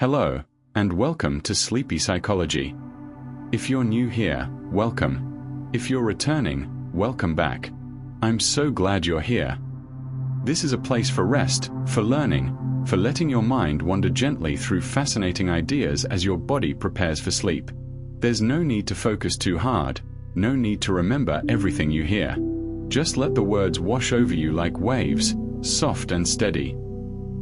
Hello, and welcome to Sleepy Psychology. If you're new here, welcome. If you're returning, welcome back. I'm so glad you're here. This is a place for rest, for learning, for letting your mind wander gently through fascinating ideas as your body prepares for sleep. There's no need to focus too hard, no need to remember everything you hear. Just let the words wash over you like waves, soft and steady.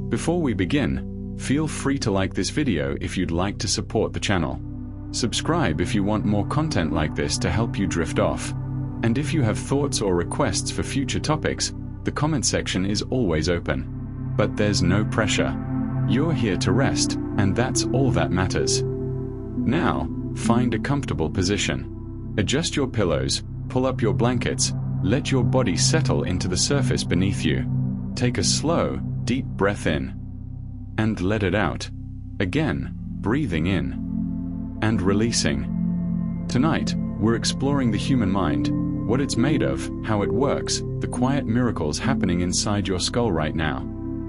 Before we begin, feel free to like this video if you'd like to support the channel. Subscribe if you want more content like this to help you drift off. And if you have thoughts or requests for future topics, the comment section is always open. But there's no pressure. You're here to rest, and that's all that matters. Now, find a comfortable position. Adjust your pillows, pull up your blankets, let your body settle into the surface beneath you. Take a slow, deep breath in. And let it out. Again, breathing in. And releasing. Tonight, we're exploring the human mind, what it's made of, how it works, the quiet miracles happening inside your skull right now.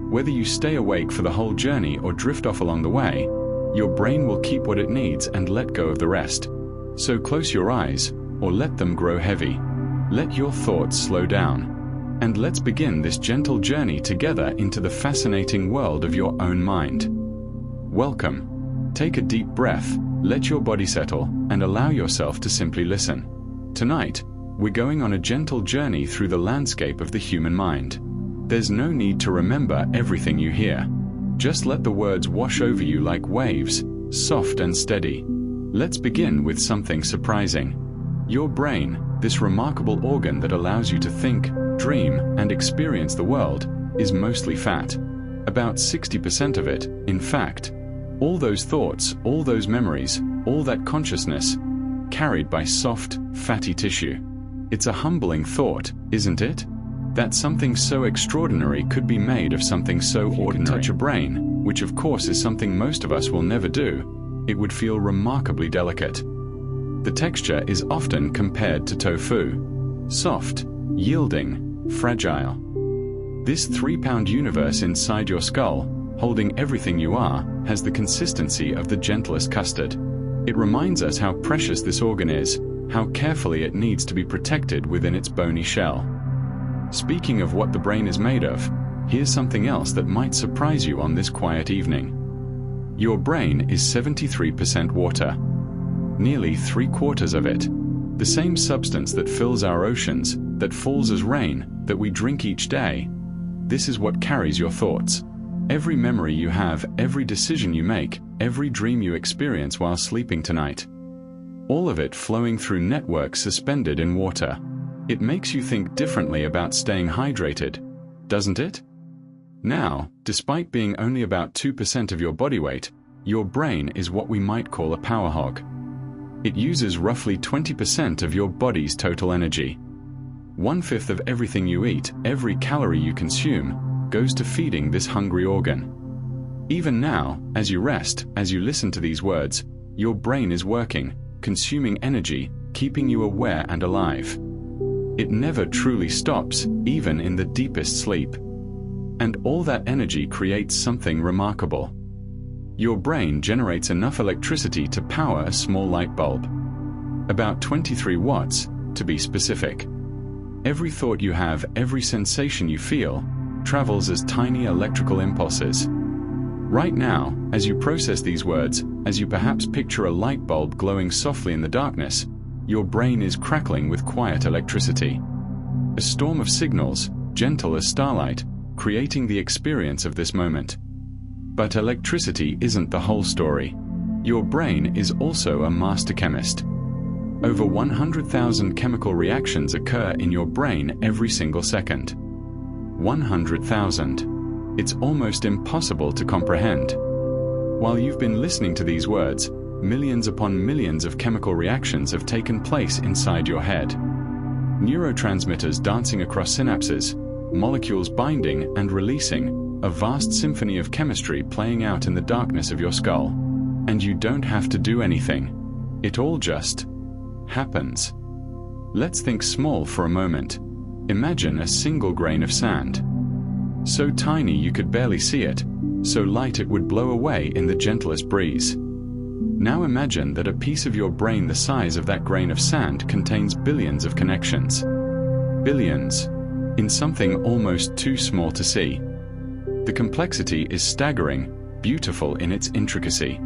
Whether you stay awake for the whole journey or drift off along the way, your brain will keep what it needs and let go of the rest. So close your eyes, or let them grow heavy. Let your thoughts slow down. And let's begin this gentle journey together into the fascinating world of your own mind. Welcome. Take a deep breath, let your body settle, and allow yourself to simply listen. Tonight, we're going on a gentle journey through the landscape of the human mind. There's no need to remember everything you hear. Just let the words wash over you like waves, soft and steady. Let's begin with something surprising. Your brain, this remarkable organ that allows you to think, dream, and experience the world, is mostly fat. About 60% of it, in fact. All those thoughts, all those memories, all that consciousness, carried by soft, fatty tissue. It's a humbling thought, isn't it? That something so extraordinary could be made of something so ordinary. Touch a brain, which of course is something most of us will never do, it would feel remarkably delicate. The texture is often compared to tofu. Soft, yielding, fragile. This 3-pound universe inside your skull, holding everything you are, has the consistency of the gentlest custard. It reminds us how precious this organ is, how carefully it needs to be protected within its bony shell. Speaking of what the brain is made of, here's something else that might surprise you on this quiet evening. Your brain is 73% water. Nearly 3/4 of it. The same substance that fills our oceans, that falls as rain, that we drink each day. This is what carries your thoughts. Every memory you have, every decision you make, every dream you experience while sleeping tonight. All of it flowing through networks suspended in water. It makes you think differently about staying hydrated, doesn't it? Now, despite being only about 2% of your body weight, your brain is what we might call a power hog. It uses roughly 20% of your body's total energy. 1/5 of everything you eat, every calorie you consume, goes to feeding this hungry organ. Even now, as you rest, as you listen to these words, your brain is working, consuming energy, keeping you aware and alive. It never truly stops, even in the deepest sleep. And all that energy creates something remarkable. Your brain generates enough electricity to power a small light bulb. About 23 watts, to be specific. Every thought you have, every sensation you feel, travels as tiny electrical impulses. Right now, as you process these words, as you perhaps picture a light bulb glowing softly in the darkness, your brain is crackling with quiet electricity. A storm of signals, gentle as starlight, creating the experience of this moment. But electricity isn't the whole story. Your brain is also a master chemist. Over 100,000 chemical reactions occur in your brain every single second. 100,000. It's almost impossible to comprehend. While you've been listening to these words, millions upon millions of chemical reactions have taken place inside your head. Neurotransmitters dancing across synapses, molecules binding and releasing, a vast symphony of chemistry playing out in the darkness of your skull. And you don't have to do anything. It all just happens. Let's think small for a moment. Imagine a single grain of sand. So tiny you could barely see it, so light it would blow away in the gentlest breeze. Now imagine that a piece of your brain the size of that grain of sand contains billions of connections. Billions, in something almost too small to see. The complexity is staggering, beautiful in its intricacy.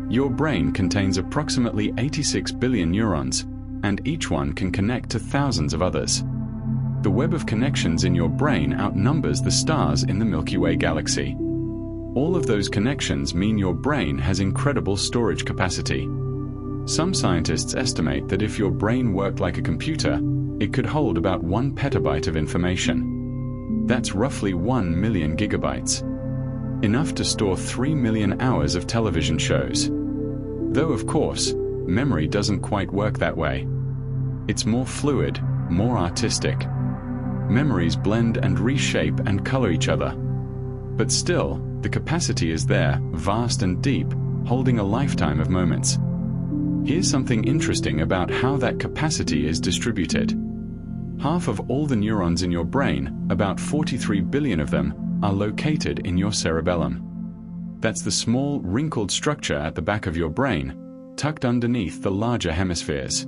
Your brain contains approximately 86 billion neurons, and each one can connect to thousands of others. The web of connections in your brain outnumbers the stars in the Milky Way galaxy. All of those connections mean your brain has incredible storage capacity. Some scientists estimate that if your brain worked like a computer, it could hold about 1 petabyte of information. That's roughly 1 million gigabytes. Enough to store 3 million hours of television shows. Though, of course, memory doesn't quite work that way. It's more fluid, more artistic. Memories blend and reshape and color each other. But still, the capacity is there, vast and deep, holding a lifetime of moments. Here's something interesting about how that capacity is distributed. Half of all the neurons in your brain, about 43 billion of them, are located in your cerebellum. That's the small, wrinkled structure at the back of your brain, tucked underneath the larger hemispheres.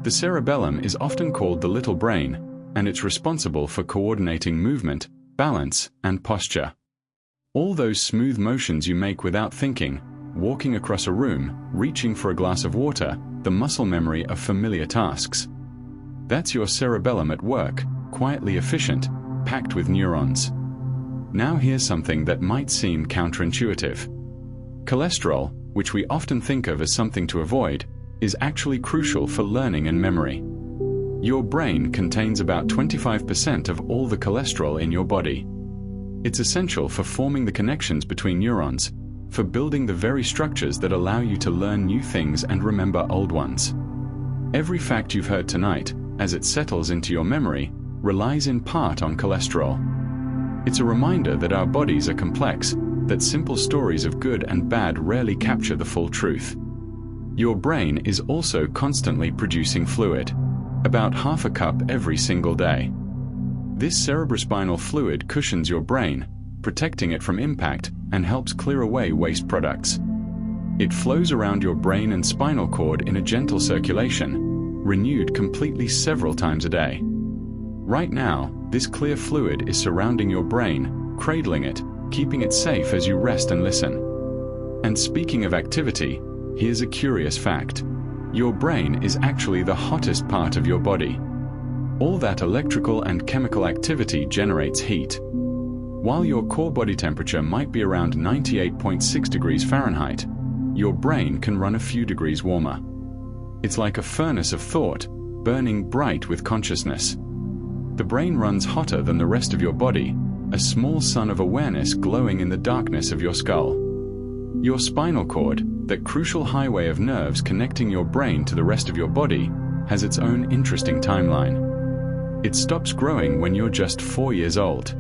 The cerebellum is often called the little brain, and it's responsible for coordinating movement, balance, and posture. All those smooth motions you make without thinking, walking across a room, reaching for a glass of water, the muscle memory of familiar tasks. That's your cerebellum at work, quietly efficient, packed with neurons. Now here's something that might seem counterintuitive. Cholesterol, which we often think of as something to avoid, is actually crucial for learning and memory. Your brain contains about 25% of all the cholesterol in your body. It's essential for forming the connections between neurons, for building the very structures that allow you to learn new things and remember old ones. Every fact you've heard tonight, as it settles into your memory, relies in part on cholesterol. It's a reminder that our bodies are complex, that simple stories of good and bad rarely capture the full truth. Your brain is also constantly producing fluid, about half a cup every single day. This cerebrospinal fluid cushions your brain, protecting it from impact and helps clear away waste products. It flows around your brain and spinal cord in a gentle circulation, renewed completely several times a day. Right now, this clear fluid is surrounding your brain, cradling it, keeping it safe as you rest and listen. And speaking of activity, here's a curious fact. Your brain is actually the hottest part of your body. All that electrical and chemical activity generates heat. While your core body temperature might be around 98.6 degrees Fahrenheit, your brain can run a few degrees warmer. It's like a furnace of thought, burning bright with consciousness. The brain runs hotter than the rest of your body, a small sun of awareness glowing in the darkness of your skull. Your spinal cord, that crucial highway of nerves connecting your brain to the rest of your body, has its own interesting timeline. It stops growing when you're just 4 years old.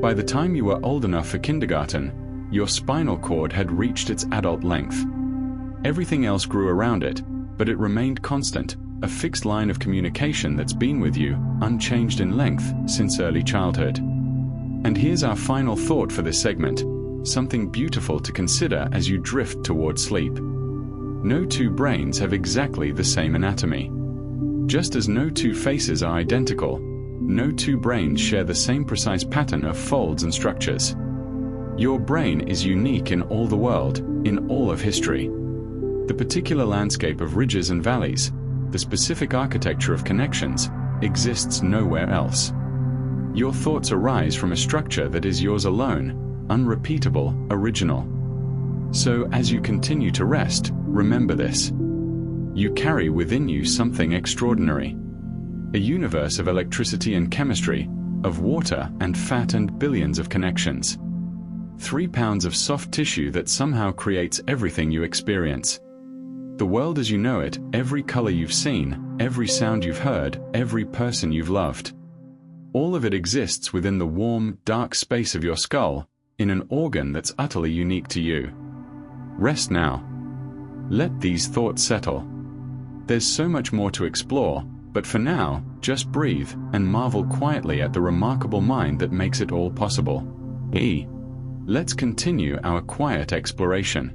By the time you were old enough for kindergarten, your spinal cord had reached its adult length. Everything else grew around it, but it remained constant, a fixed line of communication that's been with you, unchanged in length, since early childhood. And here's our final thought for this segment, something beautiful to consider as you drift toward sleep. No two brains have exactly the same anatomy. Just as no two faces are identical, no two brains share the same precise pattern of folds and structures. Your brain is unique in all the world, in all of history. The particular landscape of ridges and valleys, the specific architecture of connections, exists nowhere else. Your thoughts arise from a structure that is yours alone, unrepeatable, original. So as you continue to rest, remember this. You carry within you something extraordinary. A universe of electricity and chemistry, of water and fat and billions of connections. 3 pounds of soft tissue that somehow creates everything you experience. The world as you know it, every color you've seen, every sound you've heard, every person you've loved. All of it exists within the warm, dark space of your skull, in an organ that's utterly unique to you. Rest now. Let these thoughts settle. There's so much more to explore, but for now, just breathe and marvel quietly at the remarkable mind that makes it all possible. Let's continue our quiet exploration.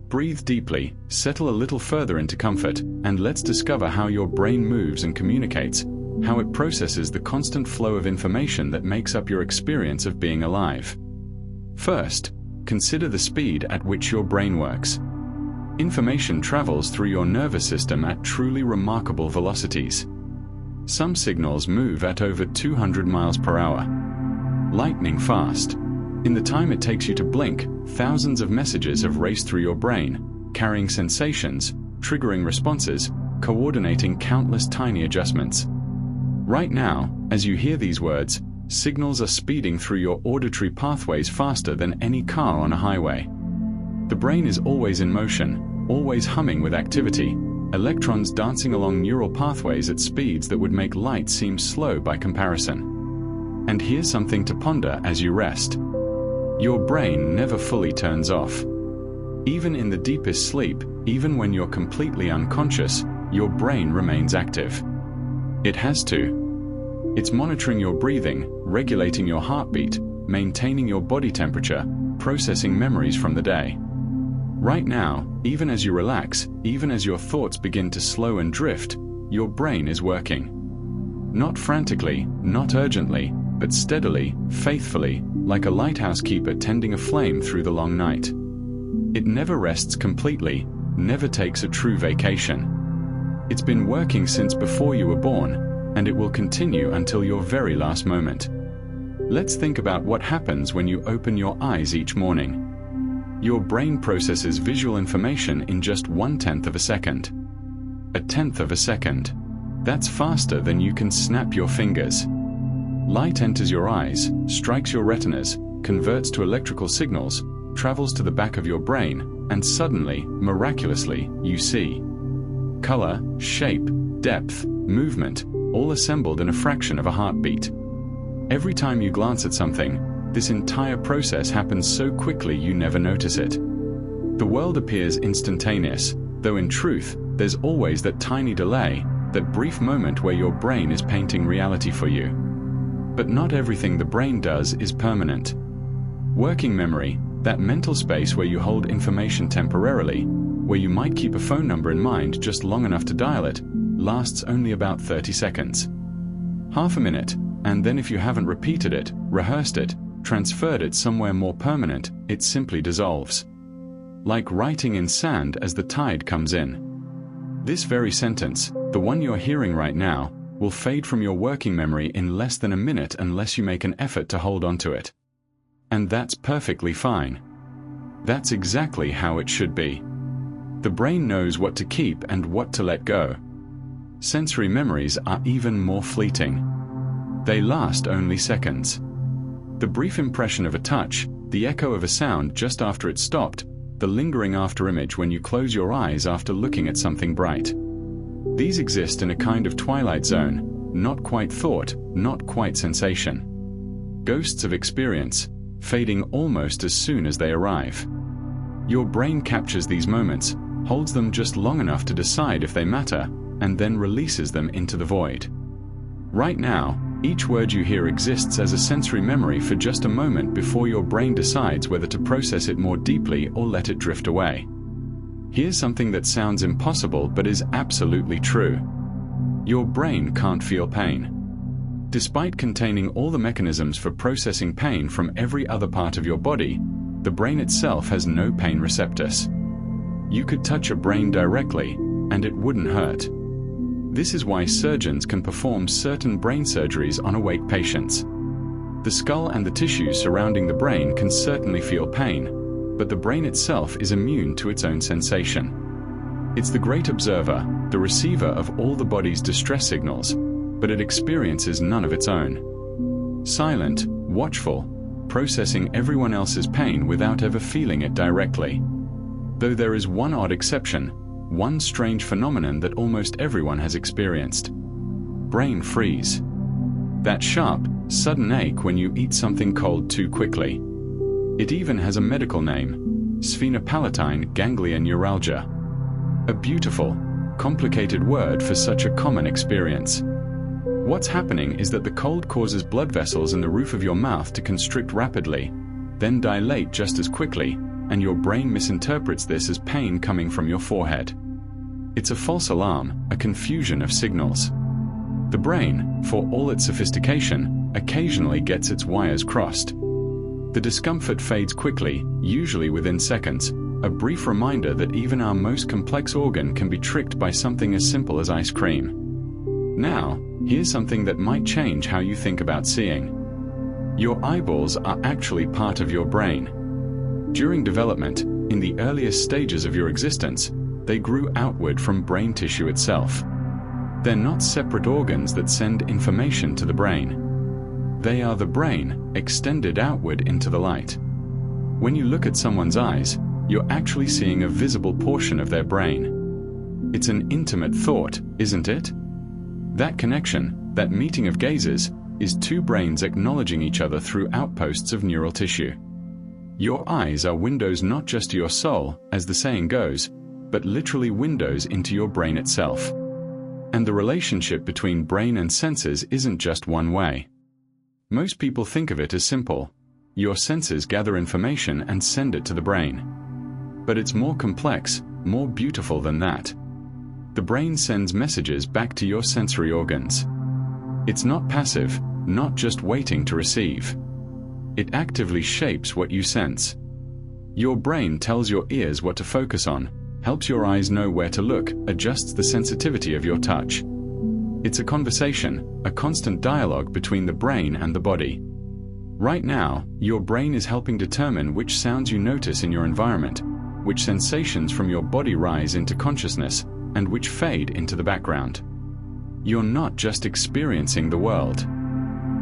Breathe deeply, settle a little further into comfort, and let's discover how your brain moves and communicates, how it processes the constant flow of information that makes up your experience of being alive. First, consider the speed at which your brain works. Information travels through your nervous system at truly remarkable velocities. Some signals move at over 200 miles per hour. Lightning fast. In the time it takes you to blink, thousands of messages have raced through your brain, carrying sensations, triggering responses, coordinating countless tiny adjustments. Right now, as you hear these words, signals are speeding through your auditory pathways faster than any car on a highway. The brain is always in motion, always humming with activity, electrons dancing along neural pathways at speeds that would make light seem slow by comparison. And here's something to ponder as you rest. Your brain never fully turns off. Even in the deepest sleep, even when you're completely unconscious, your brain remains active. It has to. It's monitoring your breathing, regulating your heartbeat, maintaining your body temperature, processing memories from the day. Right now, even as you relax, even as your thoughts begin to slow and drift, your brain is working. Not frantically, not urgently, but steadily, faithfully, like a lighthouse keeper tending a flame through the long night. It never rests completely, never takes a true vacation. It's been working since before you were born, and it will continue until your very last moment. Let's think about what happens when you open your eyes each morning. Your brain processes visual information in just 1/10 of a second. 1/10 of a second. That's faster than you can snap your fingers. Light enters your eyes, strikes your retinas, converts to electrical signals, travels to the back of your brain, and suddenly, miraculously, you see. Color, shape, depth, movement, all assembled in a fraction of a heartbeat. Every time you glance at something, this entire process happens so quickly you never notice it. The world appears instantaneous, though in truth, there's always that tiny delay, that brief moment where your brain is painting reality for you. But not everything the brain does is permanent. Working memory, that mental space where you hold information temporarily, where you might keep a phone number in mind just long enough to dial it, lasts only about 30 seconds. Half a minute, and then if you haven't repeated it, rehearsed it, transferred it somewhere more permanent, it simply dissolves. Like writing in sand as the tide comes in. This very sentence, the one you're hearing right now, will fade from your working memory in less than a minute unless you make an effort to hold onto it. And that's perfectly fine. That's exactly how it should be. The brain knows what to keep and what to let go. Sensory memories are even more fleeting. They last only seconds. The brief impression of a touch, the echo of a sound just after it stopped, the lingering afterimage when you close your eyes after looking at something bright. These exist in a kind of twilight zone, not quite thought, not quite sensation. Ghosts of experience, fading almost as soon as they arrive. Your brain captures these moments, holds them just long enough to decide if they matter, and then releases them into the void. Right now, each word you hear exists as a sensory memory for just a moment before your brain decides whether to process it more deeply or let it drift away. Here's something that sounds impossible but is absolutely true. Your brain can't feel pain. Despite containing all the mechanisms for processing pain from every other part of your body, the brain itself has no pain receptors. You could touch a brain directly, and it wouldn't hurt. This is why surgeons can perform certain brain surgeries on awake patients. The skull and the tissues surrounding the brain can certainly feel pain, but the brain itself is immune to its own sensation. It's the great observer, the receiver of all the body's distress signals, but it experiences none of its own. Silent, watchful, processing everyone else's pain without ever feeling it directly. Though there is one odd exception, one strange phenomenon that almost everyone has experienced. Brain freeze. That sharp, sudden ache when you eat something cold too quickly. It even has a medical name, sphenopalatine ganglion neuralgia. A beautiful, complicated word for such a common experience. What's happening is that the cold causes blood vessels in the roof of your mouth to constrict rapidly, then dilate just as quickly, and your brain misinterprets this as pain coming from your forehead. It's a false alarm, a confusion of signals. The brain, for all its sophistication, occasionally gets its wires crossed. The discomfort fades quickly, usually within seconds, a brief reminder that even our most complex organ can be tricked by something as simple as ice cream. Now, here's something that might change how you think about seeing. Your eyeballs are actually part of your brain. During development, in the earliest stages of your existence, they grew outward from brain tissue itself. They're not separate organs that send information to the brain. They are the brain, extended outward into the light. When you look at someone's eyes, you're actually seeing a visible portion of their brain. It's an intimate thought, isn't it? That connection, that meeting of gazes, is two brains acknowledging each other through outposts of neural tissue. Your eyes are windows not just to your soul, as the saying goes, but literally windows into your brain itself. And the relationship between brain and senses isn't just one way. Most people think of it as simple. Your senses gather information and send it to the brain. But it's more complex, more beautiful than that. The brain sends messages back to your sensory organs. It's not passive, not just waiting to receive. It actively shapes what you sense. Your brain tells your ears what to focus on, helps your eyes know where to look, adjusts the sensitivity of your touch. It's a conversation, a constant dialogue between the brain and the body. Right now, your brain is helping determine which sounds you notice in your environment, which sensations from your body rise into consciousness, and which fade into the background. You're not just experiencing the world.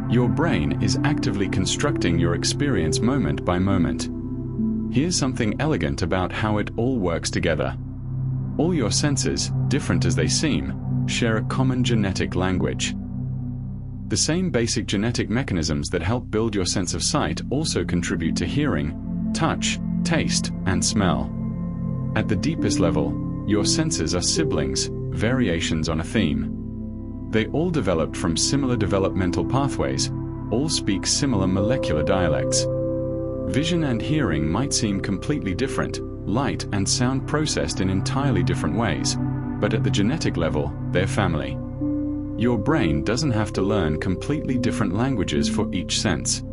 Your brain is actively constructing your experience moment by moment. Here's something elegant about how it all works together. All your senses, different as they seem, share a common genetic language. The same basic genetic mechanisms that help build your sense of sight also contribute to hearing, touch, taste, and smell. At the deepest level, your senses are siblings, variations on a theme. They all developed from similar developmental pathways, all speak similar molecular dialects. Vision and hearing might seem completely different, light and sound processed in entirely different ways, but at the genetic level, they're family. Your brain doesn't have to learn completely different languages for each sense.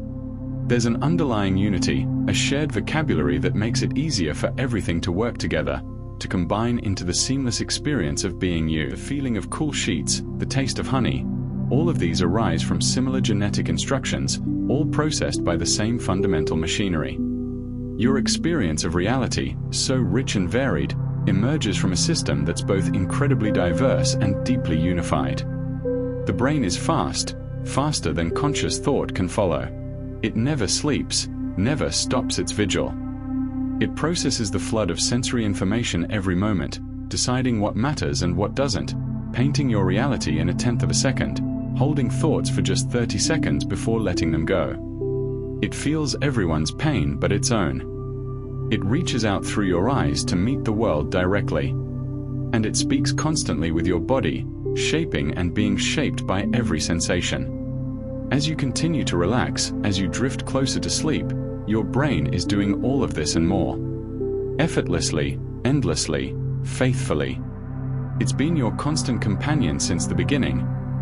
There's an underlying unity, a shared vocabulary that makes it easier for everything to work together, to combine into the seamless experience of being you. The feeling of cool sheets, the taste of honey, all of these arise from similar genetic instructions, all processed by the same fundamental machinery. Your experience of reality, so rich and varied, emerges from a system that's both incredibly diverse and deeply unified. The brain is fast, faster than conscious thought can follow. It never sleeps, never stops its vigil. It processes the flood of sensory information every moment, deciding what matters and what doesn't, painting your reality in a tenth of a second, holding thoughts for just 30 seconds before letting them go. It feels everyone's pain but its own. It reaches out through your eyes to meet the world directly. And it speaks constantly with your body, shaping and being shaped by every sensation. As you continue to relax, as you drift closer to sleep, your brain is doing all of this and more. Effortlessly, endlessly, faithfully. It's been your constant companion since the beginning,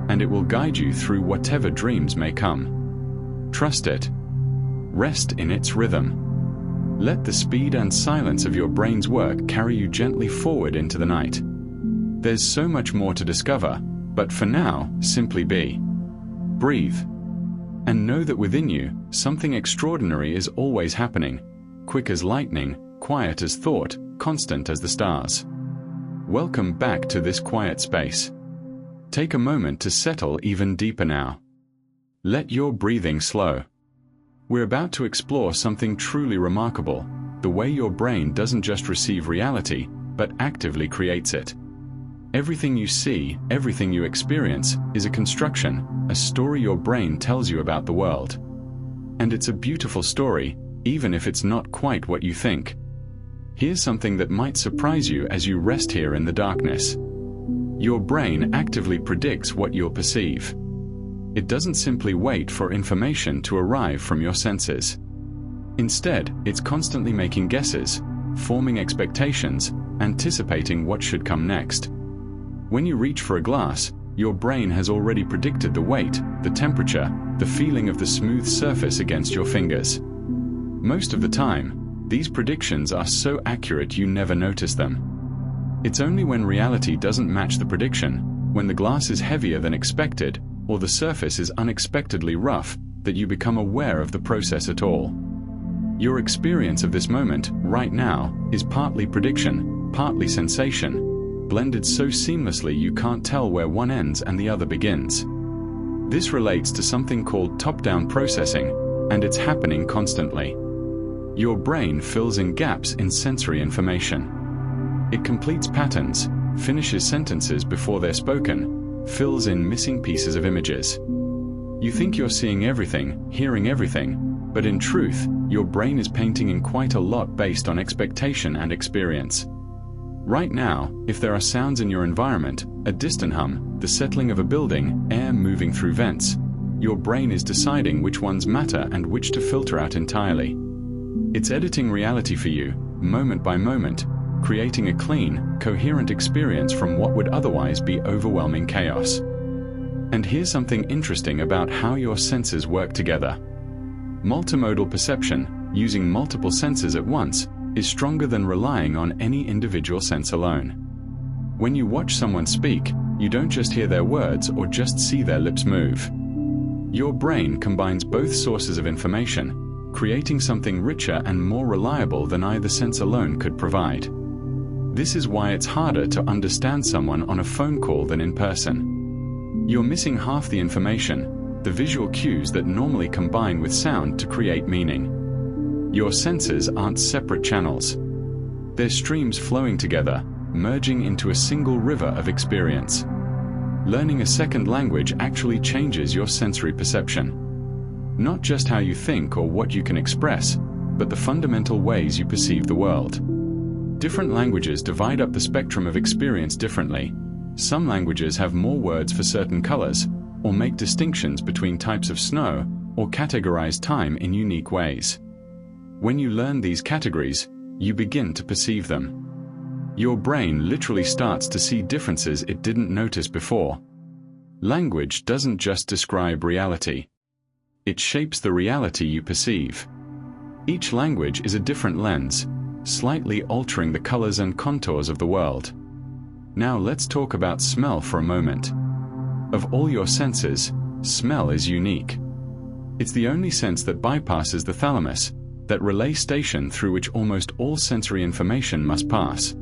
and it will guide you through whatever dreams may come. Trust it. Rest in its rhythm. Let the speed and silence of your brain's work carry you gently forward into the night. There's so much more to discover, but for now, simply be. Breathe. And know that within you, something extraordinary is always happening, quick as lightning, quiet as thought, constant as the stars. Welcome back to this quiet space. Take a moment to settle even deeper now. Let your breathing slow. We're about to explore something truly remarkable, the way your brain doesn't just receive reality, but actively creates it. Everything you see, everything you experience, is a construction, a story your brain tells you about the world. And it's a beautiful story, even if it's not quite what you think. Here's something that might surprise you as you rest here in the darkness. Your brain actively predicts what you'll perceive. It doesn't simply wait for information to arrive from your senses. Instead, it's constantly making guesses, forming expectations, anticipating what should come next. When you reach for a glass, your brain has already predicted the weight, the temperature, the feeling of the smooth surface against your fingers. Most of the time, these predictions are so accurate you never notice them. It's only when reality doesn't match the prediction, when the glass is heavier than expected, or the surface is unexpectedly rough, that you become aware of the process at all. Your experience of this moment, right now, is partly prediction, partly sensation, blended so seamlessly you can't tell where one ends and the other begins. This relates to something called top-down processing, and it's happening constantly. Your brain fills in gaps in sensory information. It completes patterns, finishes sentences before they're spoken, fills in missing pieces of images. You think you're seeing everything, hearing everything, but in truth, your brain is painting in quite a lot based on expectation and experience. Right now, if there are sounds in your environment, a distant hum, the settling of a building, air moving through vents, your brain is deciding which ones matter and which to filter out entirely. It's editing reality for you, moment by moment, creating a clean, coherent experience from what would otherwise be overwhelming chaos. And here's something interesting about how your senses work together. Multimodal perception, using multiple senses at once, is stronger than relying on any individual sense alone. When you watch someone speak, you don't just hear their words or just see their lips move. Your brain combines both sources of information, creating something richer and more reliable than either sense alone could provide. This is why it's harder to understand someone on a phone call than in person. You're missing half the information, the visual cues that normally combine with sound to create meaning. Your senses aren't separate channels. They're streams flowing together, merging into a single river of experience. Learning a second language actually changes your sensory perception. Not just how you think or what you can express, but the fundamental ways you perceive the world. Different languages divide up the spectrum of experience differently. Some languages have more words for certain colors, or make distinctions between types of snow, or categorize time in unique ways. When you learn these categories, you begin to perceive them. Your brain literally starts to see differences it didn't notice before. Language doesn't just describe reality. It shapes the reality you perceive. Each language is a different lens, slightly altering the colors and contours of the world. Now let's talk about smell for a moment. Of all your senses, smell is unique. It's the only sense that bypasses the thalamus, that relay station through which almost all sensory information must pass.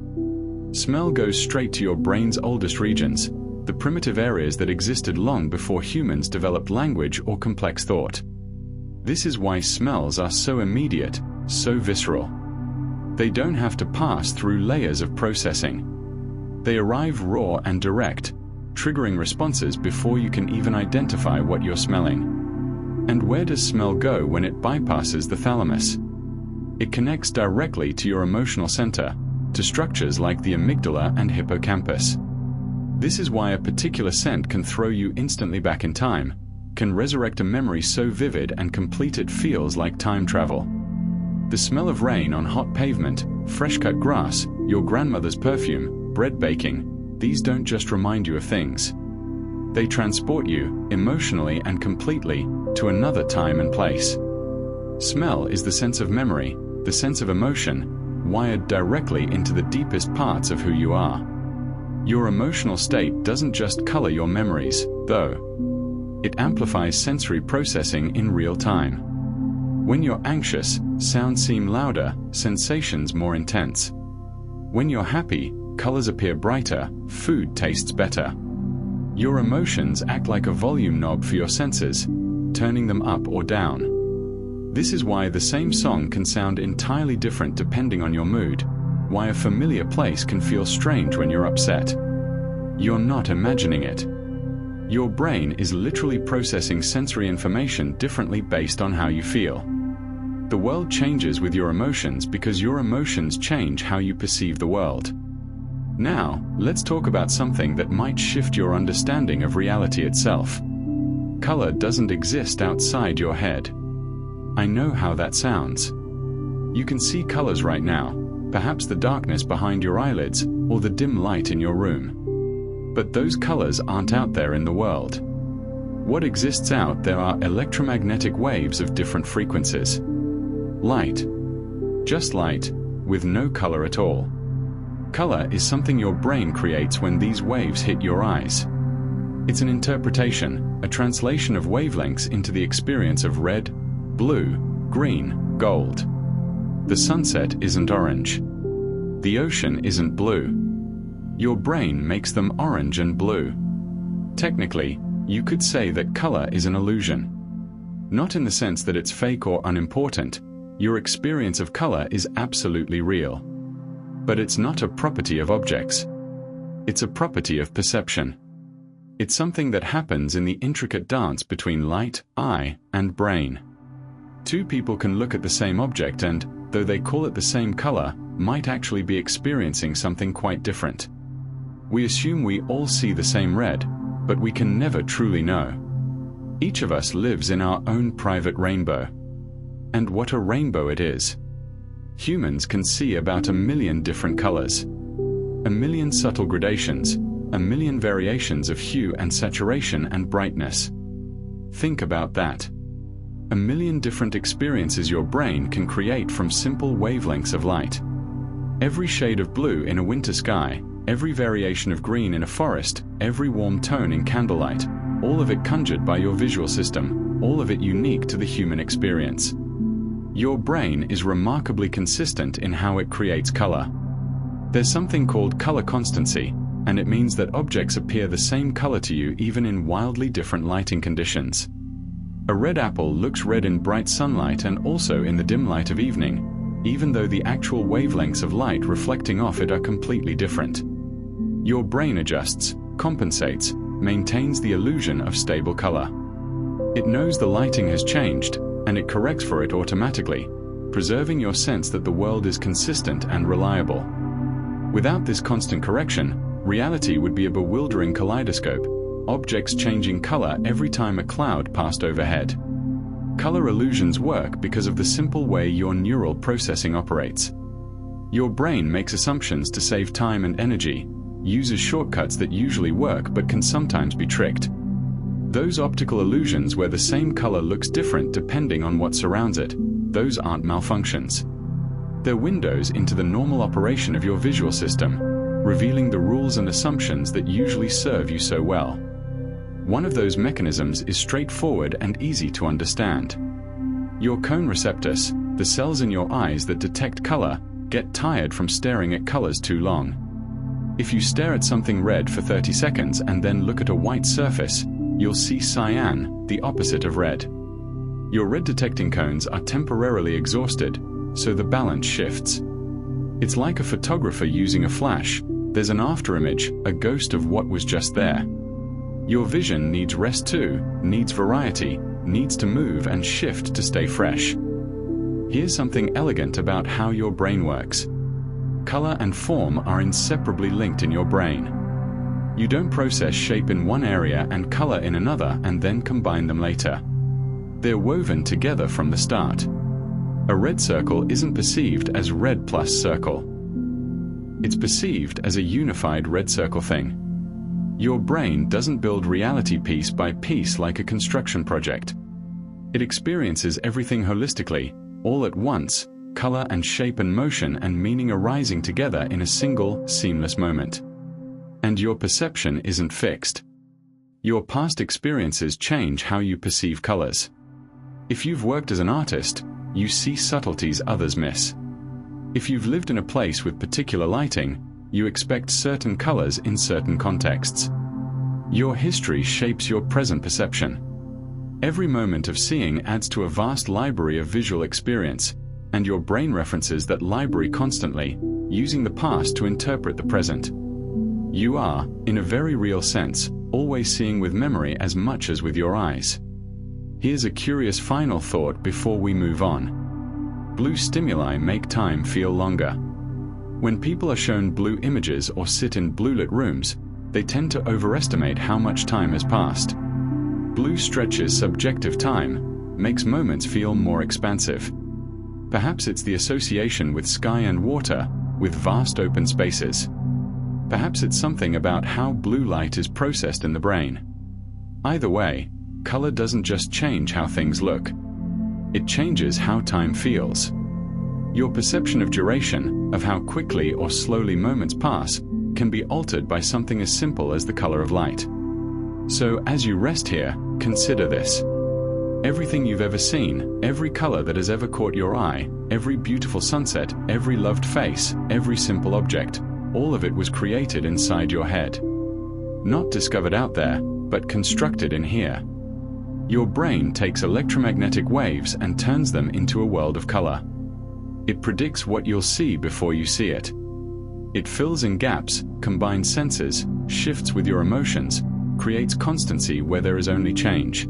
Smell goes straight to your brain's oldest regions, the primitive areas that existed long before humans developed language or complex thought. This is why smells are so immediate, so visceral. They don't have to pass through layers of processing. They arrive raw and direct, triggering responses before you can even identify what you're smelling. And where does smell go when it bypasses the thalamus? It connects directly to your emotional center, to structures like the amygdala and hippocampus. This is why a particular scent can throw you instantly back in time, can resurrect a memory so vivid and complete it feels like time travel. The smell of rain on hot pavement, fresh-cut grass, your grandmother's perfume, bread baking, these don't just remind you of things. They transport you, emotionally and completely, to another time and place. Smell is the sense of memory, the sense of emotion, wired directly into the deepest parts of who you are. Your emotional state doesn't just color your memories, though. It amplifies sensory processing in real time. When you're anxious, sounds seem louder, sensations more intense. When you're happy, colors appear brighter, food tastes better. Your emotions act like a volume knob for your senses, turning them up or down. This is why the same song can sound entirely different depending on your mood, why a familiar place can feel strange when you're upset. You're not imagining it. Your brain is literally processing sensory information differently based on how you feel. The world changes with your emotions because your emotions change how you perceive the world. Now, let's talk about something that might shift your understanding of reality itself. Color doesn't exist outside your head. I know how that sounds. You can see colors right now, perhaps the darkness behind your eyelids or the dim light in your room. But those colors aren't out there in the world. What exists out there are electromagnetic waves of different frequencies. Light. Just light, with no color at all. Color is something your brain creates when these waves hit your eyes. It's an interpretation, a translation of wavelengths into the experience of red, blue, green, gold. The sunset isn't orange. The ocean isn't blue. Your brain makes them orange and blue. Technically, you could say that color is an illusion. Not in the sense that it's fake or unimportant. Your experience of color is absolutely real. But it's not a property of objects. It's a property of perception. It's something that happens in the intricate dance between light, eye, and brain. Two people can look at the same object and, though they call it the same color, might actually be experiencing something quite different. We assume we all see the same red, but we can never truly know. Each of us lives in our own private rainbow. And what a rainbow it is! Humans can see about 1 million different colors. 1 million subtle gradations, 1 million variations of hue and saturation and brightness. Think about that. 1 million different experiences your brain can create from simple wavelengths of light. Every shade of blue in a winter sky, every variation of green in a forest, every warm tone in candlelight, all of it conjured by your visual system, all of it unique to the human experience. Your brain is remarkably consistent in how it creates color. There's something called color constancy, and it means that objects appear the same color to you even in wildly different lighting conditions. A red apple looks red in bright sunlight and also in the dim light of evening, even though the actual wavelengths of light reflecting off it are completely different. Your brain adjusts, compensates, maintains the illusion of stable color. It knows the lighting has changed, and it corrects for it automatically, preserving your sense that the world is consistent and reliable. Without this constant correction, reality would be a bewildering kaleidoscope, objects changing color every time a cloud passed overhead. Color illusions work because of the simple way your neural processing operates. Your brain makes assumptions to save time and energy, uses shortcuts that usually work but can sometimes be tricked. Those optical illusions where the same color looks different depending on what surrounds it, those aren't malfunctions. They're windows into the normal operation of your visual system, revealing the rules and assumptions that usually serve you so well. One of those mechanisms is straightforward and easy to understand. Your cone receptors, the cells in your eyes that detect color, get tired from staring at colors too long. If you stare at something red for 30 seconds and then look at a white surface, you'll see cyan, the opposite of red. Your red detecting cones are temporarily exhausted, so the balance shifts. It's like a photographer using a flash. There's an afterimage, a ghost of what was just there. Your vision needs rest too, needs variety, needs to move and shift to stay fresh. Here's something elegant about how your brain works. Color and form are inseparably linked in your brain. You don't process shape in one area and color in another and then combine them later. They're woven together from the start. A red circle isn't perceived as red plus circle. It's perceived as a unified red circle thing. Your brain doesn't build reality piece by piece like a construction project. It experiences everything holistically, all at once, color and shape and motion and meaning arising together in a single, seamless moment. And your perception isn't fixed. Your past experiences change how you perceive colors. If you've worked as an artist, you see subtleties others miss. If you've lived in a place with particular lighting, you expect certain colors in certain contexts. Your history shapes your present perception. Every moment of seeing adds to a vast library of visual experience, and your brain references that library constantly, using the past to interpret the present. You are, in a very real sense, always seeing with memory as much as with your eyes. Here's a curious final thought before we move on. Blue stimuli make time feel longer. When people are shown blue images or sit in blue-lit rooms, they tend to overestimate how much time has passed. Blue stretches subjective time, makes moments feel more expansive. Perhaps it's the association with sky and water, with vast open spaces. Perhaps it's something about how blue light is processed in the brain. Either way, color doesn't just change how things look. It changes how time feels. Your perception of duration, of how quickly or slowly moments pass, can be altered by something as simple as the color of light. So as you rest here, consider this. Everything you've ever seen, every color that has ever caught your eye, every beautiful sunset, every loved face, every simple object, all of it was created inside your head. Not discovered out there, but constructed in here. Your brain takes electromagnetic waves and turns them into a world of color. It predicts what you'll see before you see it. It fills in gaps, combines senses, shifts with your emotions, creates constancy where there is only change.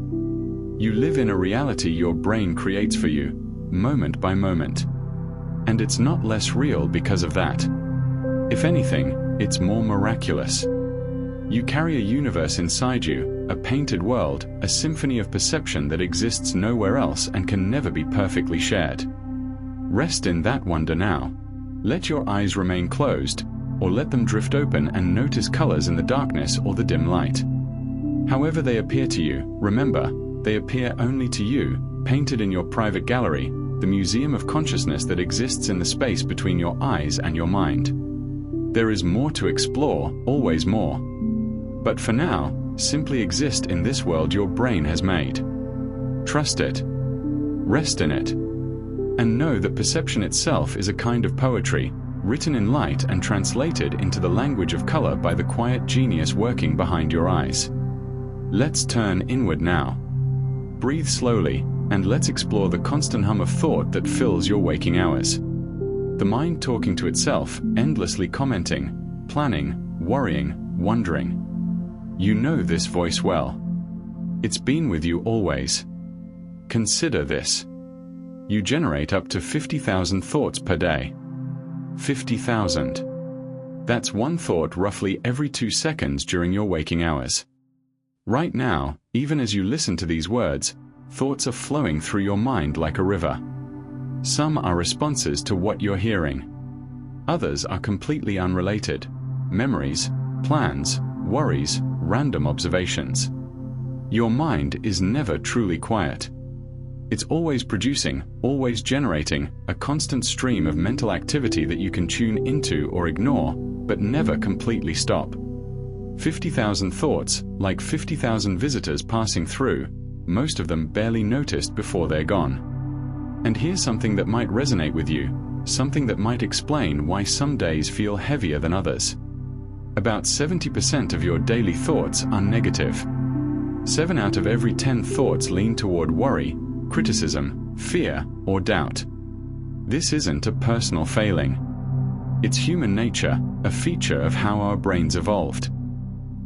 You live in a reality your brain creates for you, moment by moment. And it's not less real because of that. If anything, it's more miraculous. You carry a universe inside you, a painted world, a symphony of perception that exists nowhere else and can never be perfectly shared. Rest in that wonder now. Let your eyes remain closed, or let them drift open and notice colors in the darkness or the dim light. However they appear to you, remember, they appear only to you, painted in your private gallery, the museum of consciousness that exists in the space between your eyes and your mind. There is more to explore, always more. But for now, simply exist in this world your brain has made. Trust it. Rest in it. And know that perception itself is a kind of poetry, written in light and translated into the language of color by the quiet genius working behind your eyes. Let's turn inward now. Breathe slowly, and let's explore the constant hum of thought that fills your waking hours. The mind talking to itself, endlessly commenting, planning, worrying, wondering. You know this voice well. It's been with you always. Consider this. You generate up to 50,000 thoughts per day. 50,000. That's one thought roughly every 2 seconds during your waking hours. Right now, even as you listen to these words, thoughts are flowing through your mind like a river. Some are responses to what you're hearing. Others are completely unrelated. Memories, plans, worries, random observations. Your mind is never truly quiet. It's always producing, always generating, a constant stream of mental activity that you can tune into or ignore, but never completely stop. 50,000 thoughts, like 50,000 visitors passing through, most of them barely noticed before they're gone. And here's something that might resonate with you, something that might explain why some days feel heavier than others. About 70% of your daily thoughts are negative. 7 out of every 10 thoughts lean toward worry, criticism, fear, or doubt. This isn't a personal failing. It's human nature, a feature of how our brains evolved.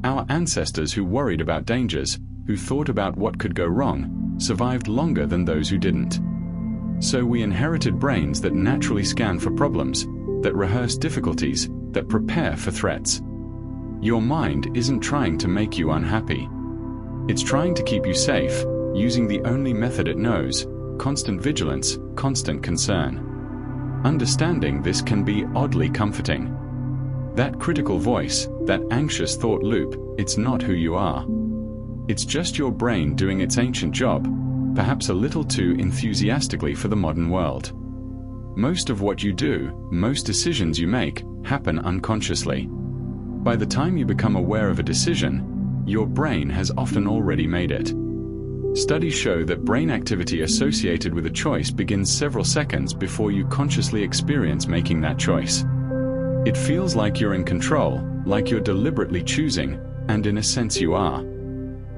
Our ancestors who worried about dangers, who thought about what could go wrong, survived longer than those who didn't. So we inherited brains that naturally scan for problems, that rehearse difficulties, that prepare for threats. Your mind isn't trying to make you unhappy. It's trying to keep you safe, using the only method it knows: constant vigilance, constant concern. Understanding this can be oddly comforting. That critical voice, that anxious thought loop, it's not who you are. It's just your brain doing its ancient job, perhaps a little too enthusiastically for the modern world. Most of what you do, most decisions you make, happen unconsciously. By the time you become aware of a decision, your brain has often already made it. Studies show that brain activity associated with a choice begins several seconds before you consciously experience making that choice. It feels like you're in control, like you're deliberately choosing, and in a sense you are.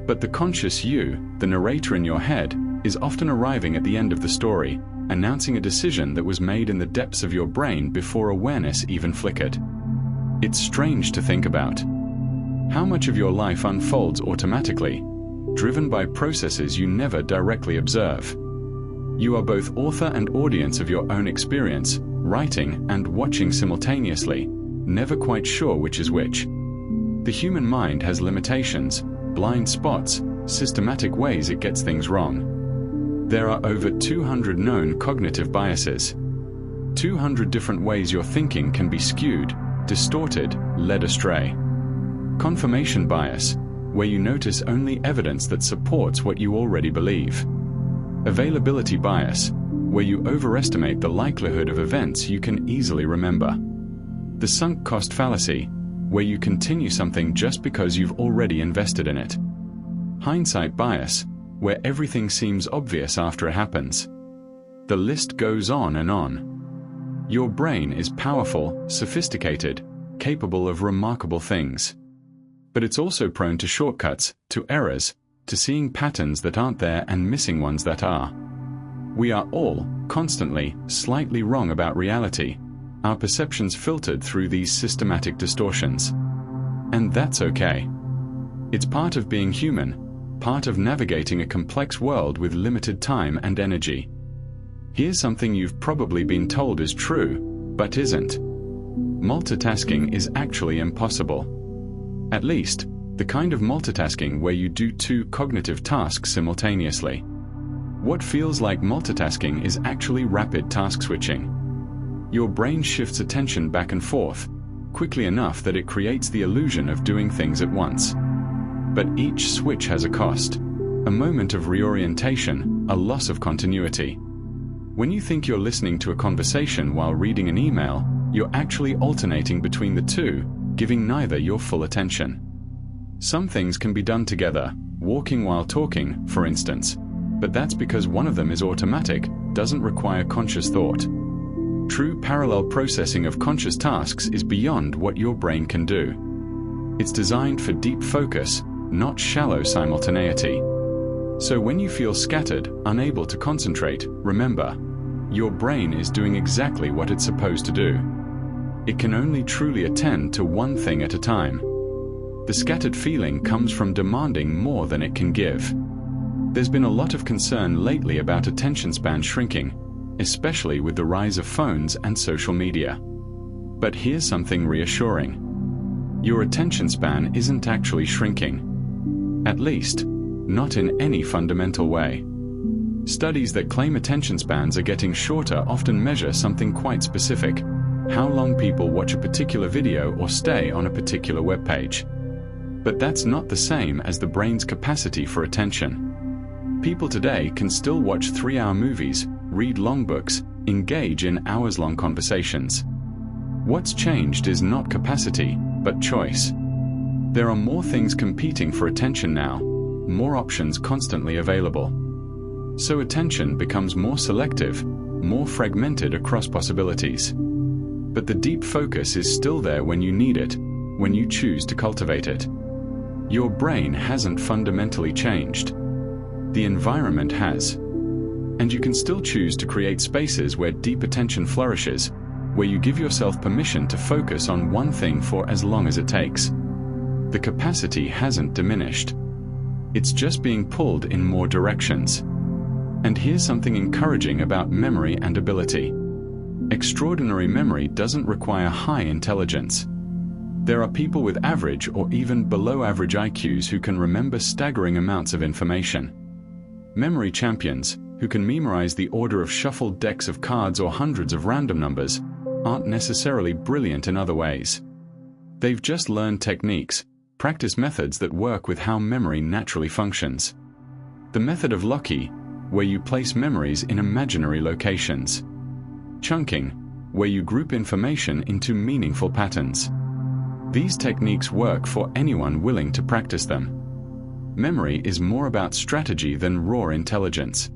But the conscious you, the narrator in your head, is often arriving at the end of the story, announcing a decision that was made in the depths of your brain before awareness even flickered. It's strange to think about. How much of your life unfolds automatically, driven by processes you never directly observe. You are both author and audience of your own experience, writing and watching simultaneously, never quite sure which is which. The human mind has limitations, blind spots, systematic ways it gets things wrong. There are over 200 known cognitive biases. 200 different ways your thinking can be skewed, distorted, led astray. Confirmation bias, where you notice only evidence that supports what you already believe. Availability bias, where you overestimate the likelihood of events you can easily remember. The sunk cost fallacy, where you continue something just because you've already invested in it. Hindsight bias, where everything seems obvious after it happens. The list goes on and on. Your brain is powerful, sophisticated, capable of remarkable things. But it's also prone to shortcuts, to errors, to seeing patterns that aren't there and missing ones that are. We are all, constantly, slightly wrong about reality, our perceptions filtered through these systematic distortions. And that's okay. It's part of being human, part of navigating a complex world with limited time and energy. Here's something you've probably been told is true, but isn't. Multitasking is actually impossible. At least, the kind of multitasking where you do two cognitive tasks simultaneously. What feels like multitasking is actually rapid task switching. Your brain shifts attention back and forth, quickly enough that it creates the illusion of doing things at once. But each switch has a cost, a moment of reorientation, a loss of continuity. When you think you're listening to a conversation while reading an email, you're actually alternating between the two, giving neither your full attention. Some things can be done together, walking while talking, for instance, but that's because one of them is automatic, doesn't require conscious thought. True parallel processing of conscious tasks is beyond what your brain can do. It's designed for deep focus, not shallow simultaneity. So when you feel scattered, unable to concentrate, remember, your brain is doing exactly what it's supposed to do. It can only truly attend to one thing at a time. The scattered feeling comes from demanding more than it can give. There's been a lot of concern lately about attention span shrinking, especially with the rise of phones and social media. But here's something reassuring. Your attention span isn't actually shrinking. At least, not in any fundamental way. Studies that claim attention spans are getting shorter often measure something quite specific: how long people watch a particular video or stay on a particular web page. But that's not the same as the brain's capacity for attention. People today can still watch 3-hour movies, read long books, engage in hours-long conversations. What's changed is not capacity, but choice. There are more things competing for attention now, more options constantly available. So attention becomes more selective, more fragmented across possibilities. But the deep focus is still there when you need it, when you choose to cultivate it. Your brain hasn't fundamentally changed. The environment has. And you can still choose to create spaces where deep attention flourishes, where you give yourself permission to focus on one thing for as long as it takes. The capacity hasn't diminished. It's just being pulled in more directions. And here's something encouraging about memory and ability. Extraordinary memory doesn't require high intelligence. There are people with average or even below average IQs who can remember staggering amounts of information. Memory champions, who can memorize the order of shuffled decks of cards or hundreds of random numbers, aren't necessarily brilliant in other ways. They've just learned techniques, practice methods that work with how memory naturally functions. The method of Loki, where you place memories in imaginary locations. Chunking, where you group information into meaningful patterns. These techniques work for anyone willing to practice them. Memory is more about strategy than raw intelligence.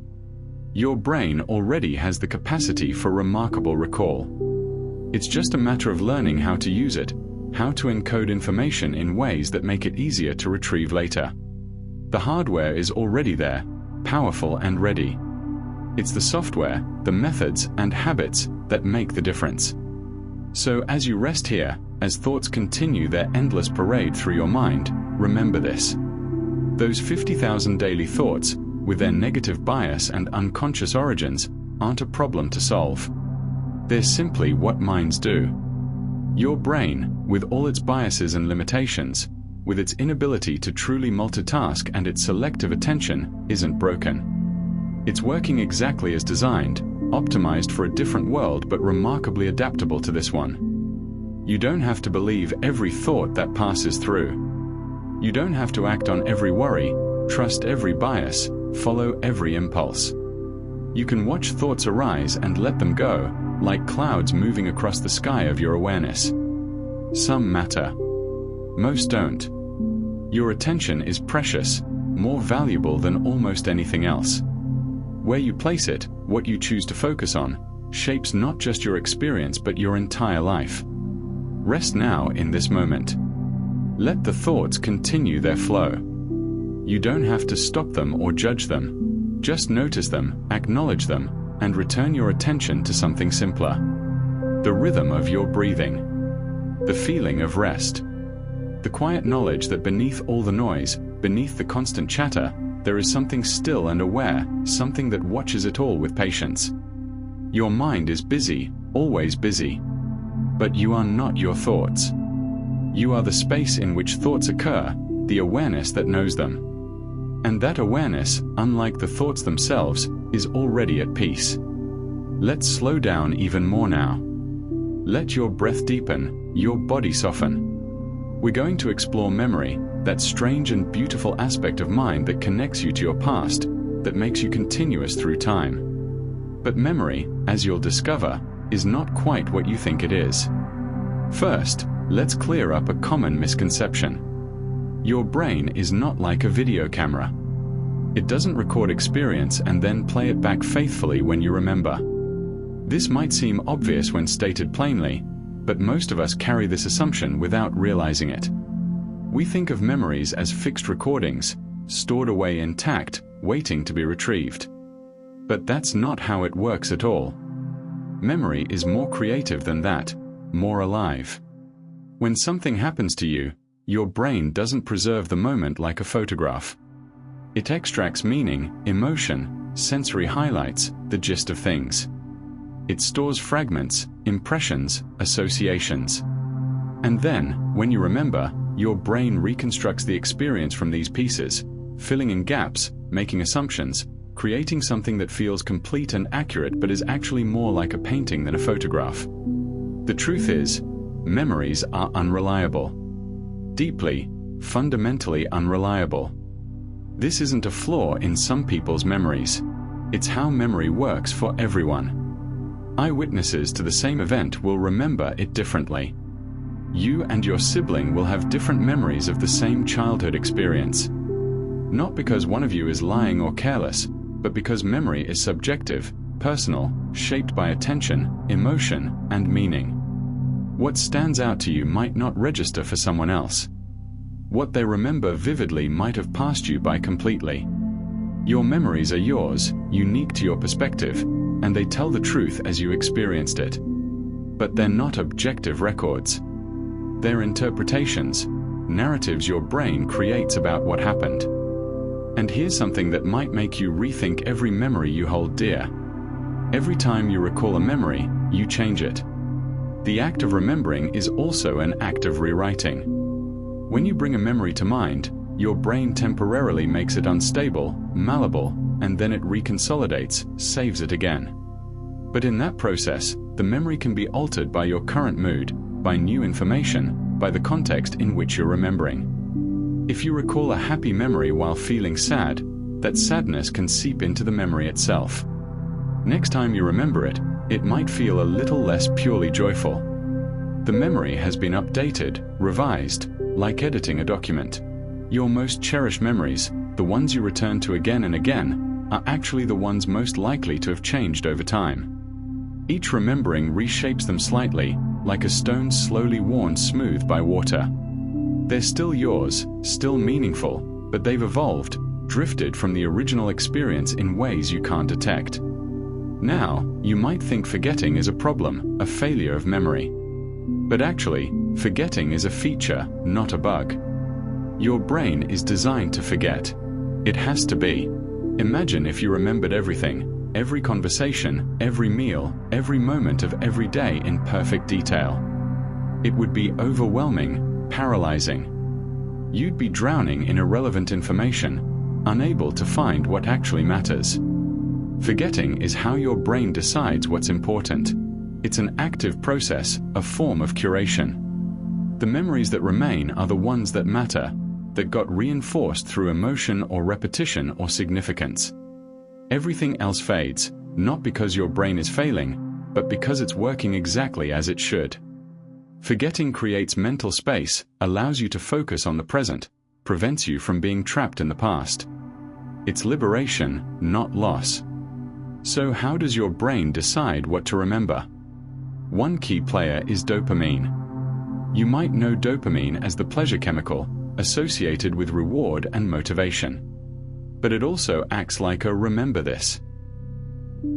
Your brain already has the capacity for remarkable recall. It's just a matter of learning how to use it, how to encode information in ways that make it easier to retrieve later. The hardware is already there, powerful and ready. It's the software, the methods and habits that make the difference. So as you rest here, as thoughts continue their endless parade through your mind, remember this. Those 50,000 daily thoughts, with their negative bias and unconscious origins, aren't a problem to solve. They're simply what minds do. Your brain, with all its biases and limitations, with its inability to truly multitask and its selective attention, isn't broken. It's working exactly as designed, optimized for a different world but remarkably adaptable to this one. You don't have to believe every thought that passes through. You don't have to act on every worry, trust every bias, follow every impulse. You can watch thoughts arise and let them go, like clouds moving across the sky of your awareness. Some matter. Most don't. Your attention is precious, more valuable than almost anything else. Where you place it, what you choose to focus on, shapes not just your experience but your entire life. Rest now in this moment. Let the thoughts continue their flow. You don't have to stop them or judge them. Just notice them, acknowledge them, and return your attention to something simpler. The rhythm of your breathing. The feeling of rest. The quiet knowledge that beneath all the noise, beneath the constant chatter, there is something still and aware, something that watches it all with patience. Your mind is busy, always busy. But you are not your thoughts. You are the space in which thoughts occur, the awareness that knows them. And that awareness, unlike the thoughts themselves, is already at peace. Let's slow down even more now. Let your breath deepen, your body soften. We're going to explore memory, that strange and beautiful aspect of mind that connects you to your past, that makes you continuous through time. But memory, as you'll discover, is not quite what you think it is. First, let's clear up a common misconception. Your brain is not like a video camera. It doesn't record experience and then play it back faithfully when you remember. This might seem obvious when stated plainly, but most of us carry this assumption without realizing it. We think of memories as fixed recordings, stored away intact, waiting to be retrieved. But that's not how it works at all. Memory is more creative than that, more alive. When something happens to you, your brain doesn't preserve the moment like a photograph. It extracts meaning, emotion, sensory highlights, the gist of things. It stores fragments, impressions, associations. And then, when you remember, your brain reconstructs the experience from these pieces, filling in gaps, making assumptions, creating something that feels complete and accurate but is actually more like a painting than a photograph. The truth is, memories are unreliable. Deeply, fundamentally unreliable. This isn't a flaw in some people's memories. It's how memory works for everyone. Eyewitnesses to the same event will remember it differently. You and your sibling will have different memories of the same childhood experience. Not because one of you is lying or careless, but because memory is subjective, personal, shaped by attention, emotion, and meaning. What stands out to you might not register for someone else. What they remember vividly might have passed you by completely. Your memories are yours, unique to your perspective, and they tell the truth as you experienced it. But they're not objective records. They're interpretations, narratives your brain creates about what happened. And here's something that might make you rethink every memory you hold dear. Every time you recall a memory, you change it. The act of remembering is also an act of rewriting. When you bring a memory to mind, your brain temporarily makes it unstable, malleable, and then it reconsolidates, saves it again. But in that process, the memory can be altered by your current mood, by new information, by the context in which you're remembering. If you recall a happy memory while feeling sad, that sadness can seep into the memory itself. Next time you remember it, it might feel a little less purely joyful. The memory has been updated, revised, like editing a document. Your most cherished memories, the ones you return to again and again, are actually the ones most likely to have changed over time. Each remembering reshapes them slightly, like a stone slowly worn smooth by water. They're still yours, still meaningful, but they've evolved, drifted from the original experience in ways you can't detect. Now, you might think forgetting is a problem, a failure of memory. But actually, forgetting is a feature, not a bug. Your brain is designed to forget. It has to be. Imagine if you remembered everything. Every conversation, every meal, every moment of every day in perfect detail. It would be overwhelming, paralyzing. You'd be drowning in irrelevant information, unable to find what actually matters. Forgetting is how your brain decides what's important. It's an active process, a form of curation. The memories that remain are the ones that matter, that got reinforced through emotion or repetition or significance. Everything else fades, not because your brain is failing, but because it's working exactly as it should. Forgetting creates mental space, allows you to focus on the present, prevents you from being trapped in the past. It's liberation, not loss. So how does your brain decide what to remember? One key player is dopamine. You might know dopamine as the pleasure chemical, associated with reward and motivation. But it also acts like a remember this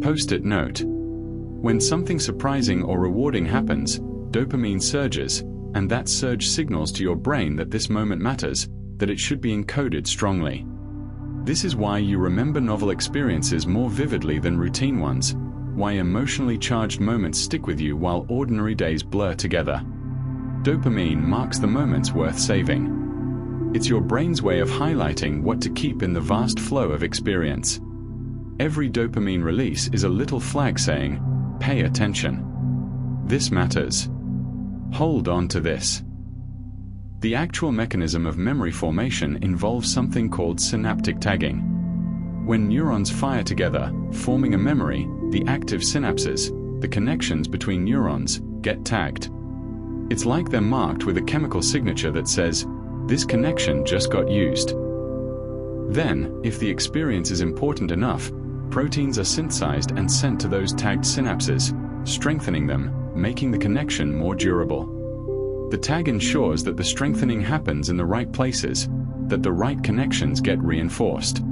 post-it note. When something surprising or rewarding happens, dopamine surges, and that surge signals to your brain that this moment matters, that it should be encoded strongly. This is why you remember novel experiences more vividly than routine ones, why emotionally charged moments stick with you while ordinary days blur together. Dopamine marks the moments worth saving. It's your brain's way of highlighting what to keep in the vast flow of experience. Every dopamine release is a little flag saying, pay attention. This matters. Hold on to this. The actual mechanism of memory formation involves something called synaptic tagging. When neurons fire together, forming a memory, the active synapses, the connections between neurons, get tagged. It's like they're marked with a chemical signature that says, this connection just got used. Then, if the experience is important enough, proteins are synthesized and sent to those tagged synapses, strengthening them, making the connection more durable. The tag ensures that the strengthening happens in the right places, that the right connections get reinforced.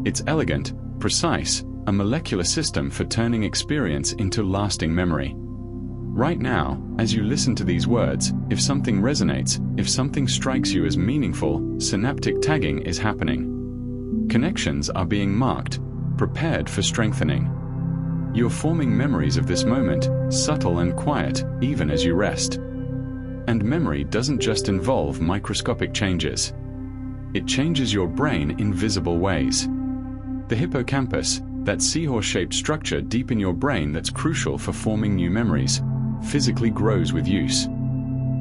It's elegant, precise, a molecular system for turning experience into lasting memory. Right now, as you listen to these words, if something resonates, if something strikes you as meaningful, synaptic tagging is happening. Connections are being marked, prepared for strengthening. You're forming memories of this moment, subtle and quiet, even as you rest. And memory doesn't just involve microscopic changes. It changes your brain in visible ways. The hippocampus, that seahorse-shaped structure deep in your brain that's crucial for forming new memories, physically grows with use.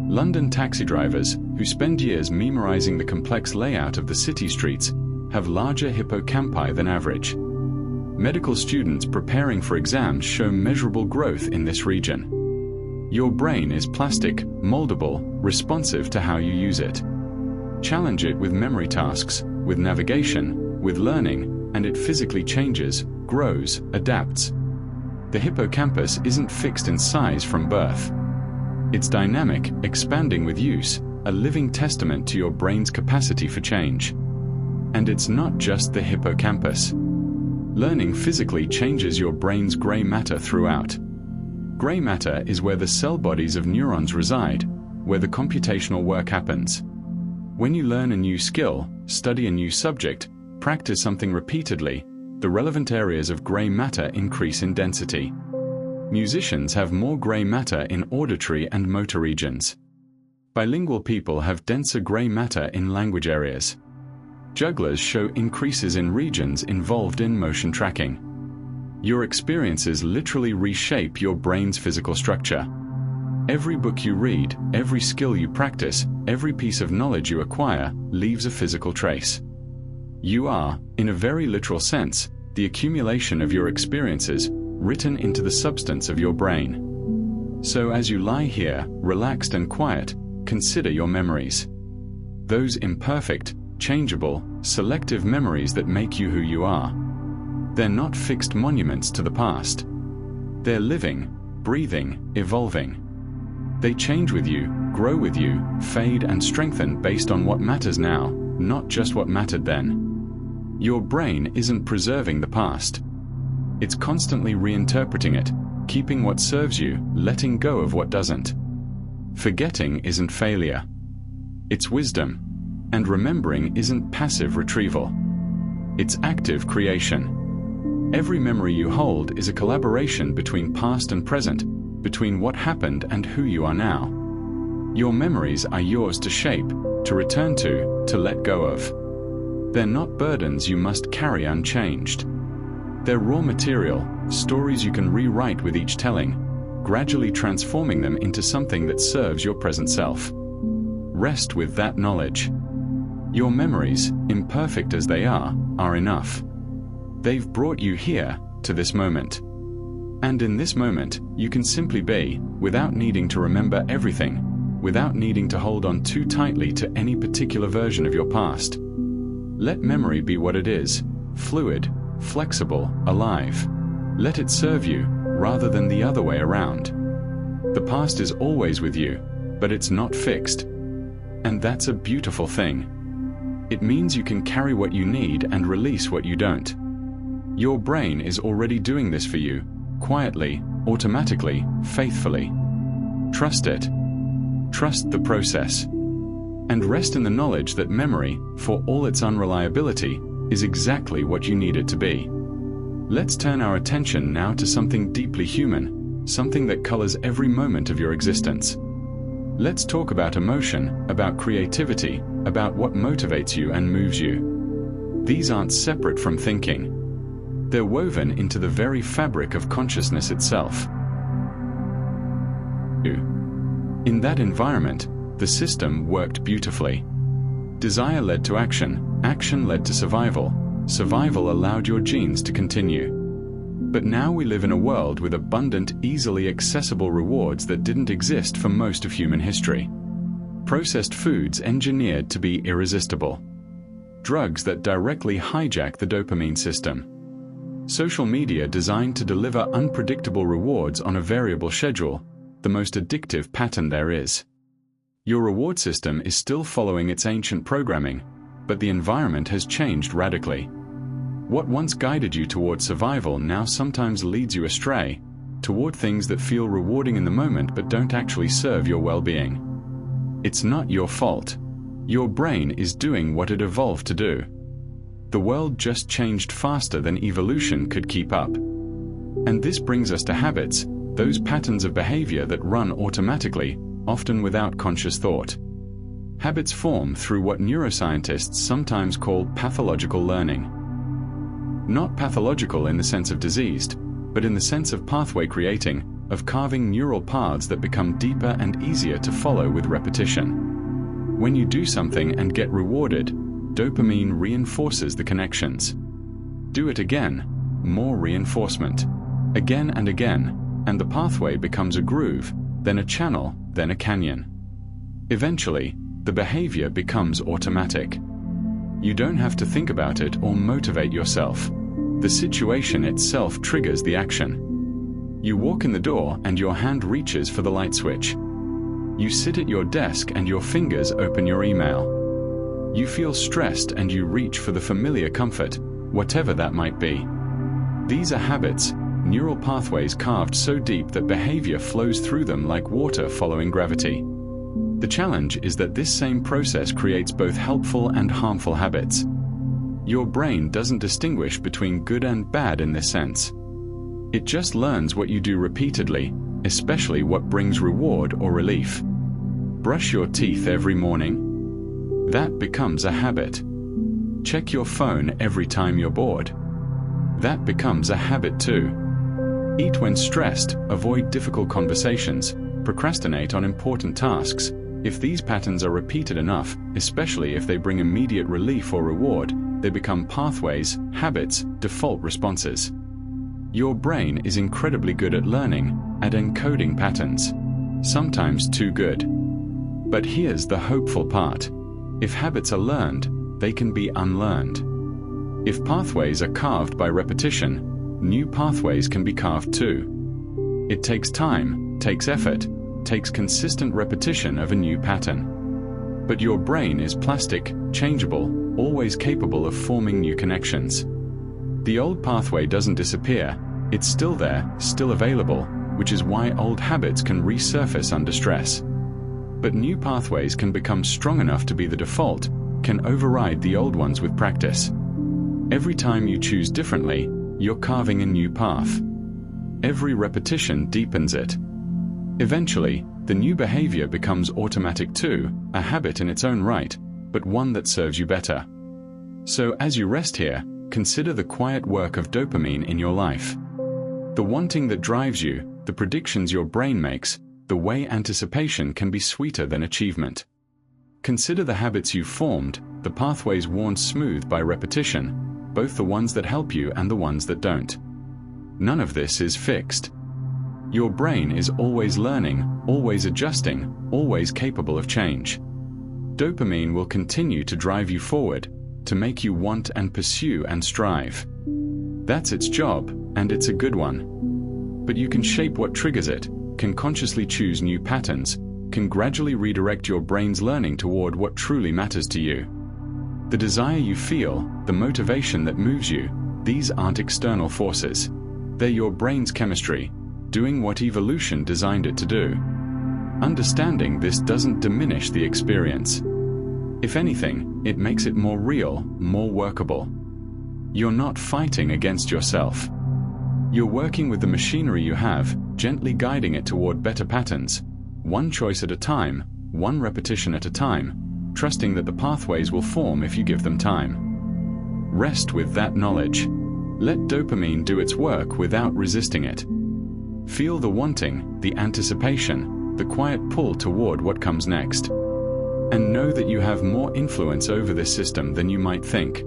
London taxi drivers, who spend years memorizing the complex layout of the city streets, have larger hippocampi than average. Medical students preparing for exams show measurable growth in this region. Your brain is plastic, moldable, responsive to how you use it. Challenge it with memory tasks, with navigation, with learning, and it physically changes, grows, adapts. The hippocampus isn't fixed in size from birth. It's dynamic, expanding with use, a living testament to your brain's capacity for change. And it's not just the hippocampus. Learning physically changes your brain's gray matter throughout. Gray matter is where the cell bodies of neurons reside, where the computational work happens. When you learn a new skill, study a new subject, practice something repeatedly, the relevant areas of gray matter increase in density. Musicians have more gray matter in auditory and motor regions. Bilingual people have denser gray matter in language areas. Jugglers show increases in regions involved in motion tracking. Your experiences literally reshape your brain's physical structure. Every book you read, every skill you practice, every piece of knowledge you acquire leaves a physical trace. You are, in a very literal sense, the accumulation of your experiences, written into the substance of your brain. So as you lie here, relaxed and quiet, consider your memories. Those imperfect, changeable, selective memories that make you who you are. They're not fixed monuments to the past. They're living, breathing, evolving. They change with you, grow with you, fade and strengthen based on what matters now, not just what mattered then. Your brain isn't preserving the past. It's constantly reinterpreting it, keeping what serves you, letting go of what doesn't. Forgetting isn't failure. It's wisdom. And remembering isn't passive retrieval. It's active creation. Every memory you hold is a collaboration between past and present, between what happened and who you are now. Your memories are yours to shape, to return to let go of. They're not burdens you must carry unchanged. They're raw material, stories you can rewrite with each telling, gradually transforming them into something that serves your present self. Rest with that knowledge. Your memories, imperfect as they are enough. They've brought you here, to this moment. And in this moment, you can simply be, without needing to remember everything, without needing to hold on too tightly to any particular version of your past. Let memory be what it is, fluid, flexible, alive. Let it serve you, rather than the other way around. The past is always with you, but it's not fixed. And that's a beautiful thing. It means you can carry what you need and release what you don't. Your brain is already doing this for you, quietly, automatically, faithfully. Trust it. Trust the process. And rest in the knowledge that memory, for all its unreliability, is exactly what you need it to be. Let's turn our attention now to something deeply human, something that colors every moment of your existence. Let's talk about emotion, about creativity, about what motivates you and moves you. These aren't separate from thinking. They're woven into the very fabric of consciousness itself. In that environment, the system worked beautifully. Desire led to action, action led to survival, survival allowed your genes to continue. But now we live in a world with abundant, easily accessible rewards that didn't exist for most of human history. Processed foods engineered to be irresistible. Drugs that directly hijack the dopamine system. Social media designed to deliver unpredictable rewards on a variable schedule, the most addictive pattern there is. Your reward system is still following its ancient programming, but the environment has changed radically. What once guided you toward survival now sometimes leads you astray, toward things that feel rewarding in the moment but don't actually serve your well-being. It's not your fault. Your brain is doing what it evolved to do. The world just changed faster than evolution could keep up. And this brings us to habits, those patterns of behavior that run automatically, often without conscious thought. Habits form through what neuroscientists sometimes call pathological learning. Not pathological in the sense of diseased, but in the sense of pathway creating, of carving neural paths that become deeper and easier to follow with repetition. When you do something and get rewarded, dopamine reinforces the connections. Do it again, more reinforcement. Again and again, and the pathway becomes a groove, then a channel, then a canyon. Eventually, the behavior becomes automatic. You don't have to think about it or motivate yourself. The situation itself triggers the action. You walk in the door and your hand reaches for the light switch. You sit at your desk and your fingers open your email. You feel stressed and you reach for the familiar comfort, whatever that might be. These are habits, neural pathways carved so deep that behavior flows through them like water following gravity. The challenge is that this same process creates both helpful and harmful habits. Your brain doesn't distinguish between good and bad in this sense. It just learns what you do repeatedly, especially what brings reward or relief. Brush your teeth every morning. That becomes a habit. Check your phone every time you're bored. That becomes a habit too. Eat when stressed, avoid difficult conversations, procrastinate on important tasks. If these patterns are repeated enough, especially if they bring immediate relief or reward, they become pathways, habits, default responses. Your brain is incredibly good at learning, at encoding patterns. Sometimes too good. But here's the hopeful part. If habits are learned, they can be unlearned. If pathways are carved by repetition, new pathways can be carved too. It takes time, takes effort, takes consistent repetition of a new pattern. But your brain is plastic, changeable, always capable of forming new connections. The old pathway doesn't disappear, it's still there, still available, which is why old habits can resurface under stress. But new pathways can become strong enough to be the default, can override the old ones with practice. Every time you choose differently, you're carving a new path. Every repetition deepens it. Eventually, the new behavior becomes automatic too, a habit in its own right, but one that serves you better. So as you rest here, consider the quiet work of dopamine in your life. The wanting that drives you, the predictions your brain makes, the way anticipation can be sweeter than achievement. Consider the habits you've formed, the pathways worn smooth by repetition, both the ones that help you and the ones that don't. None of this is fixed. Your brain is always learning, always adjusting, always capable of change. Dopamine will continue to drive you forward, to make you want and pursue and strive. That's its job, and it's a good one. But you can shape what triggers it, can consciously choose new patterns, can gradually redirect your brain's learning toward what truly matters to you. The desire you feel, the motivation that moves you, these aren't external forces. They're your brain's chemistry, doing what evolution designed it to do. Understanding this doesn't diminish the experience. If anything, it makes it more real, more workable. You're not fighting against yourself. You're working with the machinery you have, gently guiding it toward better patterns, one choice at a time, one repetition at a time, trusting that the pathways will form if you give them time. Rest with that knowledge. Let dopamine do its work without resisting it. Feel the wanting, the anticipation, the quiet pull toward what comes next. And know that you have more influence over this system than you might think.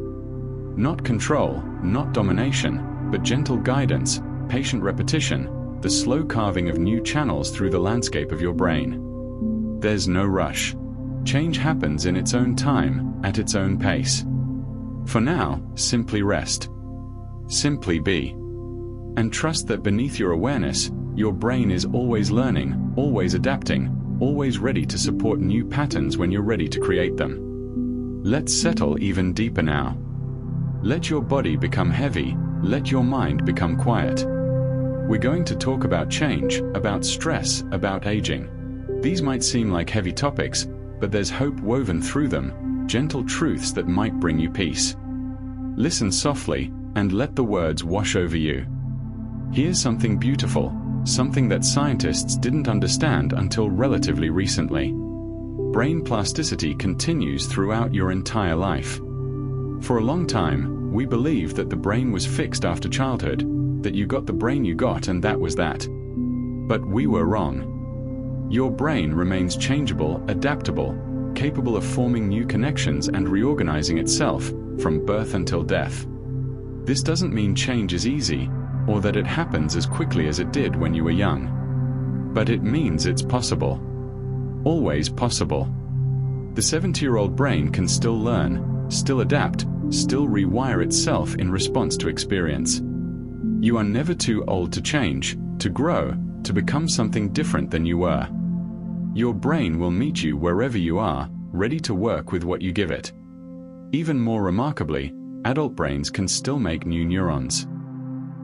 Not control, not domination, but gentle guidance, patient repetition, the slow carving of new channels through the landscape of your brain. There's no rush. Change happens in its own time, at its own pace. For now, simply rest. Simply be. And trust that beneath your awareness, your brain is always learning, always adapting, always ready to support new patterns when you're ready to create them. Let's settle even deeper now. Let your body become heavy, let your mind become quiet. We're going to talk about change, about stress, about aging. These might seem like heavy topics, but there's hope woven through them, gentle truths that might bring you peace. Listen softly, and let the words wash over you. Here's something beautiful, something that scientists didn't understand until relatively recently. Brain plasticity continues throughout your entire life. For a long time, we believed that the brain was fixed after childhood, that you got the brain you got and that was that. But we were wrong. Your brain remains changeable, adaptable, capable of forming new connections and reorganizing itself, from birth until death. This doesn't mean change is easy, or that it happens as quickly as it did when you were young. But it means it's possible. Always possible. The 70-year-old brain can still learn, still adapt, still rewire itself in response to experience. You are never too old to change, to grow, to become something different than you were. Your brain will meet you wherever you are, ready to work with what you give it. Even more remarkably, adult brains can still make new neurons.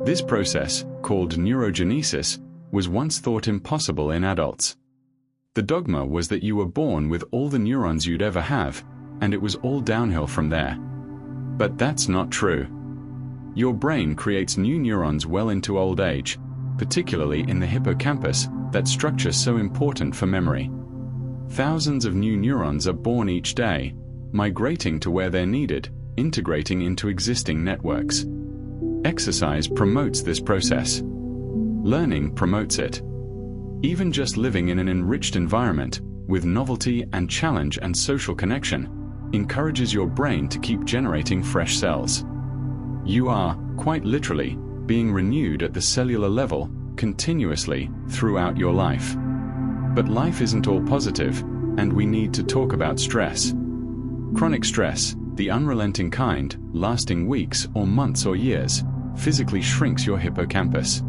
This process, called neurogenesis, was once thought impossible in adults. The dogma was that you were born with all the neurons you'd ever have, and it was all downhill from there. But that's not true. Your brain creates new neurons well into old age, particularly in the hippocampus, that structure so important for memory. Thousands of new neurons are born each day, migrating to where they're needed, integrating into existing networks. Exercise promotes this process. Learning promotes it. Even just living in an enriched environment, with novelty and challenge and social connection, encourages your brain to keep generating fresh cells. You are, quite literally, being renewed at the cellular level, continuously, throughout your life. But life isn't all positive, and we need to talk about stress. Chronic stress, the unrelenting kind, lasting weeks or months or years, physically shrinks your hippocampus.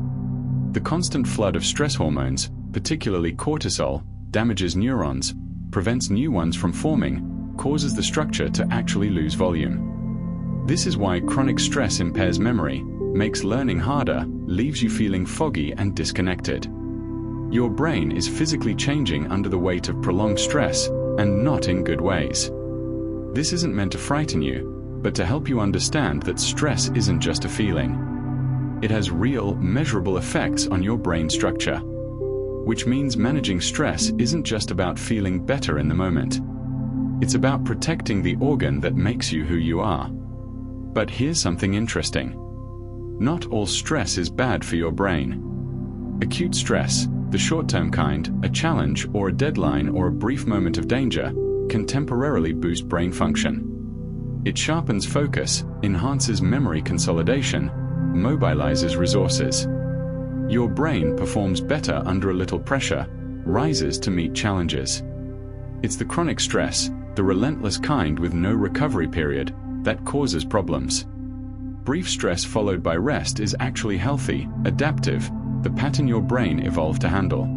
The constant flood of stress hormones, particularly cortisol, damages neurons, prevents new ones from forming, causes the structure to actually lose volume. This is why chronic stress impairs memory, makes learning harder, leaves you feeling foggy and disconnected. Your brain is physically changing under the weight of prolonged stress, and not in good ways. This isn't meant to frighten you, but to help you understand that stress isn't just a feeling. It has real, measurable effects on your brain structure. Which means managing stress isn't just about feeling better in the moment. It's about protecting the organ that makes you who you are. But here's something interesting. Not all stress is bad for your brain. Acute stress, the short-term kind, a challenge or a deadline or a brief moment of danger, can temporarily boost brain function. It sharpens focus, enhances memory consolidation, mobilizes resources. Your brain performs better under a little pressure, rises to meet challenges. It's the chronic stress, the relentless kind with no recovery period, that causes problems. Brief stress followed by rest is actually healthy, adaptive, the pattern your brain evolved to handle.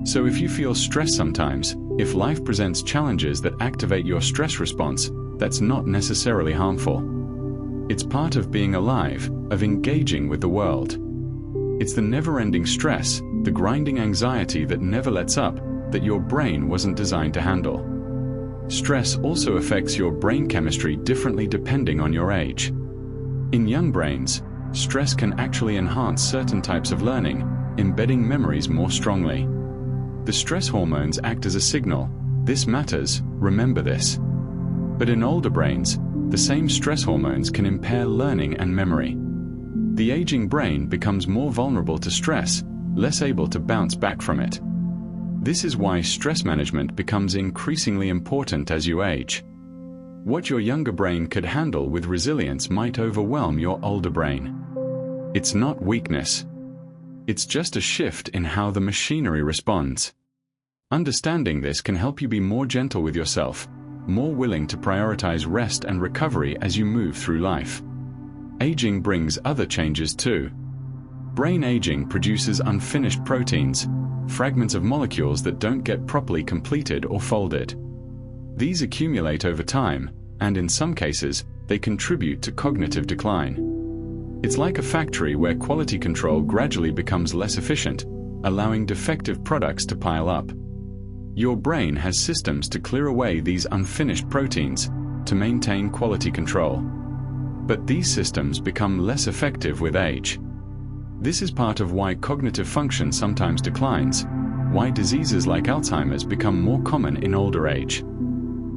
So if you feel stressed sometimes, if life presents challenges that activate your stress response, that's not necessarily harmful. It's part of being alive, of engaging with the world. It's the never-ending stress, the grinding anxiety that never lets up, that your brain wasn't designed to handle. Stress also affects your brain chemistry differently depending on your age. In young brains, stress can actually enhance certain types of learning, embedding memories more strongly. The stress hormones act as a signal, this matters, remember this. But in older brains, the same stress hormones can impair learning and memory. The aging brain becomes more vulnerable to stress, less able to bounce back from it. This is why stress management becomes increasingly important as you age. What your younger brain could handle with resilience might overwhelm your older brain. It's not weakness. It's just a shift in how the machinery responds. Understanding this can help you be more gentle with yourself, more willing to prioritize rest and recovery as you move through life. Aging brings other changes too. Brain aging produces unfinished proteins, fragments of molecules that don't get properly completed or folded. These accumulate over time, and in some cases, they contribute to cognitive decline. It's like a factory where quality control gradually becomes less efficient, allowing defective products to pile up. Your brain has systems to clear away these unfinished proteins, to maintain quality control. But these systems become less effective with age. This is part of why cognitive function sometimes declines, why diseases like Alzheimer's become more common in older age.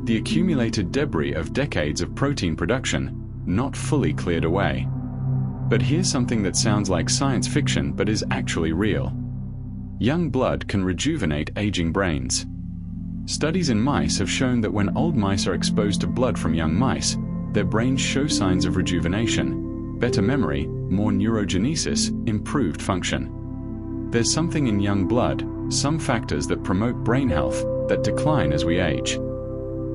The accumulated debris of decades of protein production, not fully cleared away. But here's something that sounds like science fiction but is actually real. Young blood can rejuvenate aging brains. Studies in mice have shown that when old mice are exposed to blood from young mice, their brains show signs of rejuvenation, better memory, more neurogenesis, improved function. There's something in young blood, some factors that promote brain health, that decline as we age.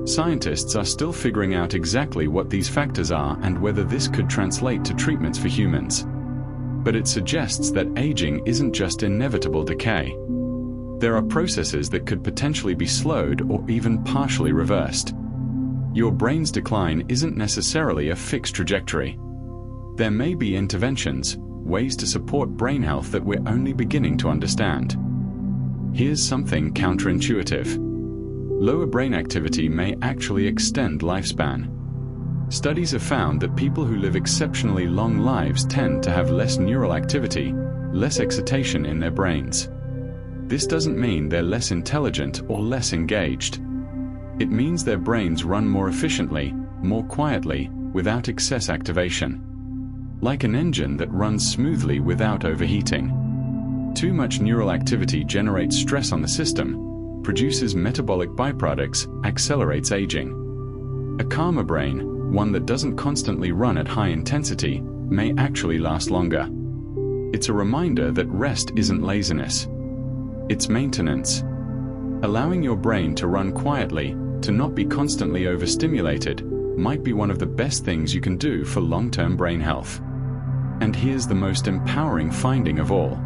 Scientists are still figuring out exactly what these factors are and whether this could translate to treatments for humans. But it suggests that aging isn't just inevitable decay. There are processes that could potentially be slowed or even partially reversed. Your brain's decline isn't necessarily a fixed trajectory. There may be interventions, ways to support brain health that we're only beginning to understand. Here's something counterintuitive. Lower brain activity may actually extend lifespan. Studies have found that people who live exceptionally long lives tend to have less neural activity, less excitation in their brains. This doesn't mean they're less intelligent or less engaged. It means their brains run more efficiently, more quietly, without excess activation. Like an engine that runs smoothly without overheating. Too much neural activity generates stress on the system, produces metabolic byproducts, accelerates aging. A calmer brain, one that doesn't constantly run at high intensity, may actually last longer. It's a reminder that rest isn't laziness. It's maintenance. Allowing your brain to run quietly, to not be constantly overstimulated, might be one of the best things you can do for long-term brain health. And here's the most empowering finding of all.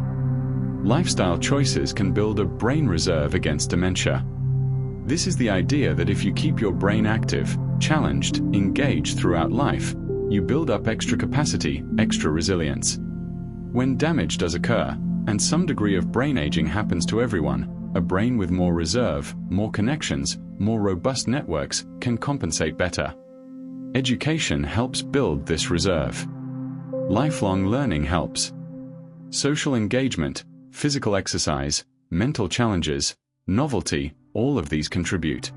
Lifestyle choices can build a brain reserve against dementia. This is the idea that if you keep your brain active, challenged, engaged throughout life, you build up extra capacity, extra resilience. When damage does occur, and some degree of brain aging happens to everyone, a brain with more reserve, more connections, more robust networks can compensate better. Education helps build this reserve. Lifelong learning helps. Social engagement, physical exercise, mental challenges, novelty, all of these contribute.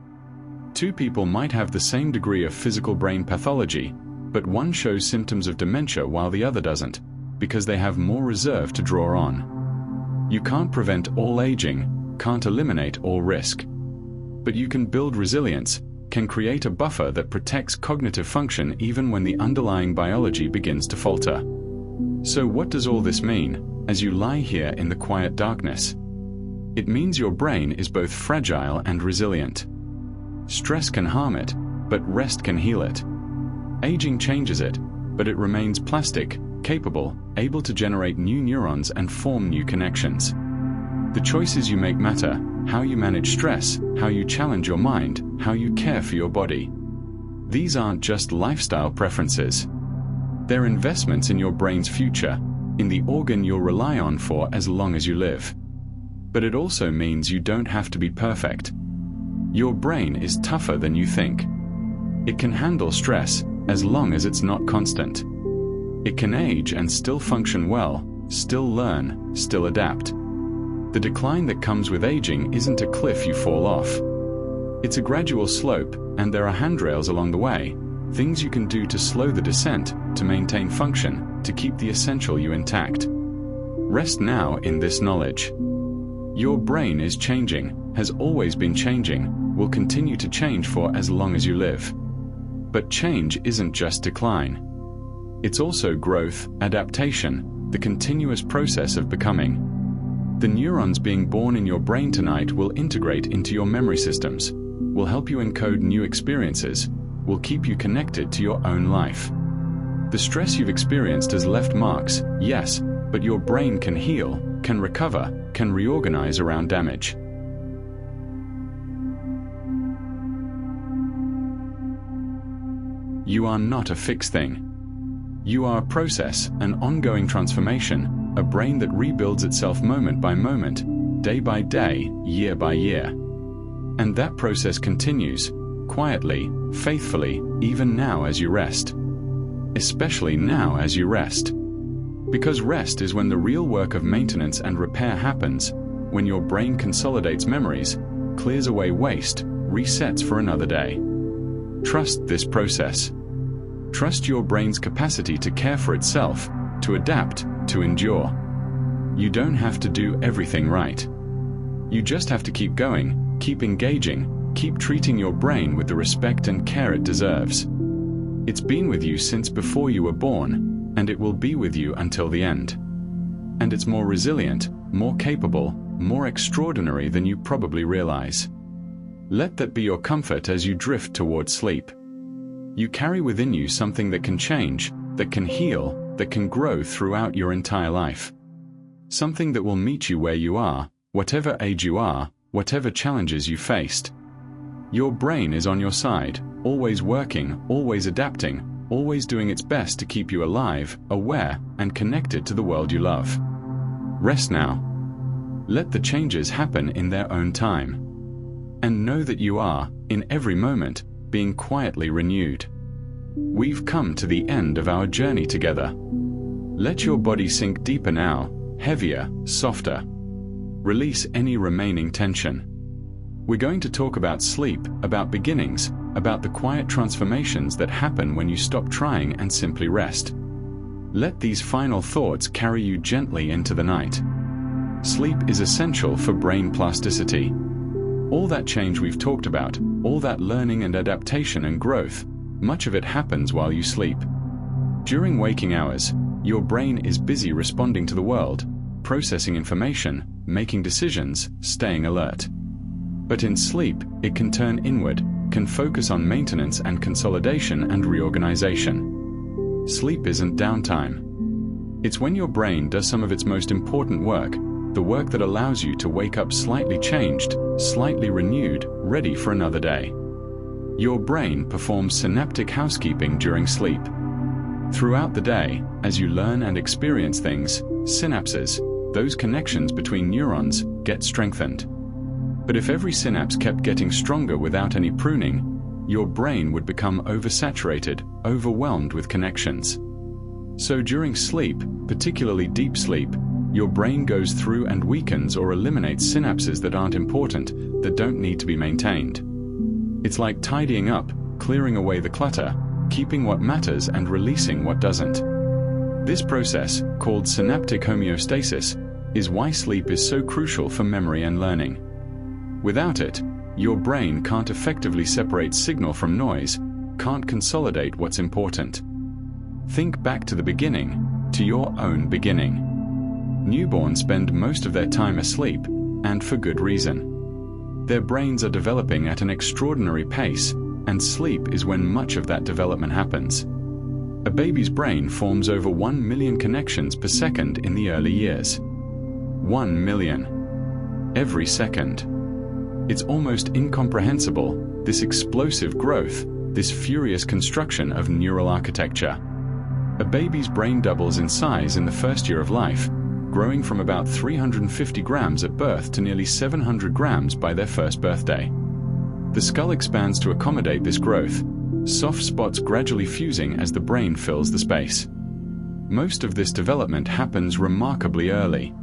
Two people might have the same degree of physical brain pathology, But one shows symptoms of dementia while the other doesn't, because they have more reserve to draw on. You can't prevent all aging, can't eliminate all risk. But you can build resilience, can create a buffer that protects cognitive function even when the underlying biology begins to falter. So what does all this mean, as you lie here in the quiet darkness? It means your brain is both fragile and resilient. Stress can harm it, but rest can heal it. Aging changes it, but it remains plastic, capable, able to generate new neurons and form new connections. The choices you make matter, how you manage stress, how you challenge your mind, how you care for your body. These aren't just lifestyle preferences. They're investments in your brain's future, in the organ you'll rely on for as long as you live. But it also means you don't have to be perfect. Your brain is tougher than you think. It can handle stress, as long as it's not constant. It can age and still function well, still learn, still adapt. The decline that comes with aging isn't a cliff you fall off. It's a gradual slope, and there are handrails along the way, things you can do to slow the descent, to maintain function, to keep the essential you intact. Rest now in this knowledge. Your brain is changing, has always been changing, will continue to change for as long as you live. But change isn't just decline. It's also growth, adaptation, the continuous process of becoming. The neurons being born in your brain tonight will integrate into your memory systems, will help you encode new experiences, will keep you connected to your own life. The stress you've experienced has left marks, yes, but your brain can heal, can recover, can reorganize around damage. You are not a fixed thing. You are a process, an ongoing transformation, a brain that rebuilds itself moment by moment, day by day, year by year. And that process continues, quietly, faithfully, even now as you rest. Especially now as you rest. Because rest is when the real work of maintenance and repair happens, when your brain consolidates memories, clears away waste, resets for another day. Trust this process. Trust your brain's capacity to care for itself, to adapt, to endure. You don't have to do everything right. You just have to keep going, keep engaging, keep treating your brain with the respect and care it deserves. It's been with you since before you were born, and it will be with you until the end. And it's more resilient, more capable, more extraordinary than you probably realize. Let that be your comfort as you drift towards sleep. You carry within you something that can change, that can heal, that can grow throughout your entire life. Something that will meet you where you are, whatever age you are, whatever challenges you faced. Your brain is on your side, always working, always adapting, always doing its best to keep you alive, aware, and connected to the world you love. Rest now. Let the changes happen in their own time. And know that you are, in every moment, being quietly renewed. We've come to the end of our journey together. Let your body sink deeper now, heavier, softer. Release any remaining tension. We're going to talk about sleep, about beginnings, about the quiet transformations that happen when you stop trying and simply rest. Let these final thoughts carry you gently into the night. Sleep is essential for brain plasticity. All that change we've talked about, all that learning and adaptation and growth, much of it happens while you sleep. During waking hours, your brain is busy responding to the world, processing information, making decisions, staying alert. But in sleep, it can turn inward, can focus on maintenance and consolidation and reorganization. Sleep isn't downtime. It's when your brain does some of its most important work, the work that allows you to wake up slightly changed, slightly renewed, ready for another day. Your brain performs synaptic housekeeping during sleep. Throughout the day, as you learn and experience things, synapses, those connections between neurons, get strengthened. But if every synapse kept getting stronger without any pruning, your brain would become oversaturated, overwhelmed with connections. So during sleep, particularly deep sleep, your brain goes through and weakens or eliminates synapses that aren't important, that don't need to be maintained. It's like tidying up, clearing away the clutter, keeping what matters and releasing what doesn't. This process, called synaptic homeostasis, is why sleep is so crucial for memory and learning. Without it, your brain can't effectively separate signal from noise, can't consolidate what's important. Think back to the beginning, to your own beginning. Newborns spend most of their time asleep, and for good reason. Their brains are developing at an extraordinary pace, and sleep is when much of that development happens. A baby's brain forms over 1 million connections per second in the early years. 1 million. Every second. It's almost incomprehensible, this explosive growth, this furious construction of neural architecture. A baby's brain doubles in size in the first year of life, growing from about 350 grams at birth to nearly 700 grams by their first birthday. The skull expands to accommodate this growth, soft spots gradually fusing as the brain fills the space. Most of this development happens remarkably early.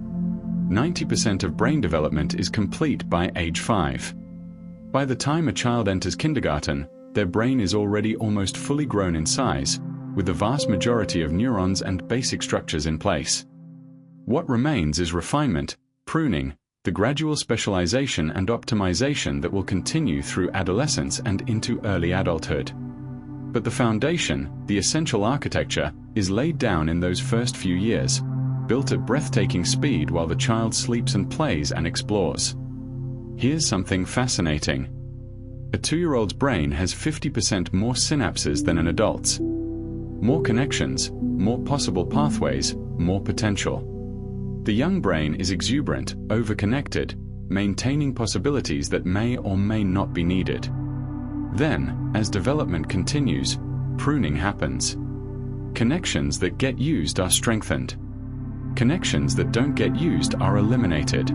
90% of brain development is complete by age 5. By the time a child enters kindergarten, their brain is already almost fully grown in size, with the vast majority of neurons and basic structures in place. What remains is refinement, pruning, the gradual specialization and optimization that will continue through adolescence and into early adulthood. But the foundation, the essential architecture, is laid down in those first few years, built at breathtaking speed while the child sleeps and plays and explores. Here's something fascinating. A 2-year-old's brain has 50% more synapses than an adult's. More connections, more possible pathways, more potential. The young brain is exuberant, overconnected, maintaining possibilities that may or may not be needed. Then, as development continues, pruning happens. Connections that get used are strengthened. Connections that don't get used are eliminated.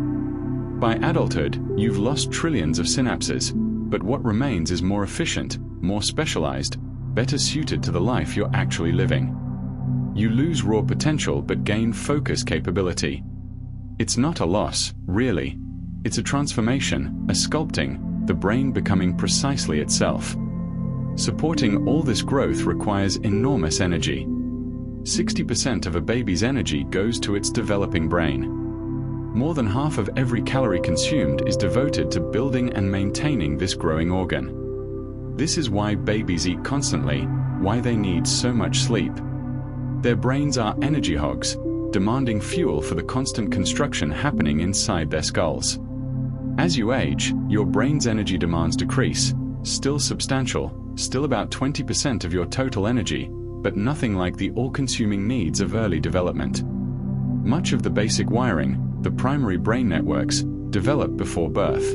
By adulthood, you've lost trillions of synapses, but what remains is more efficient, more specialized, better suited to the life you're actually living. You lose raw potential but gain focus capability. It's not a loss, really. It's a transformation, a sculpting, the brain becoming precisely itself. Supporting all this growth requires enormous energy. 60% of a baby's energy goes to its developing brain. More than half of every calorie consumed is devoted to building and maintaining this growing organ. This is why babies eat constantly, why they need so much sleep. Their brains are energy hogs, demanding fuel for the constant construction happening inside their skulls. As you age, your brain's energy demands decrease, still substantial, still about 20% of your total energy, but nothing like the all-consuming needs of early development. Much of the basic wiring, the primary brain networks, develop before birth.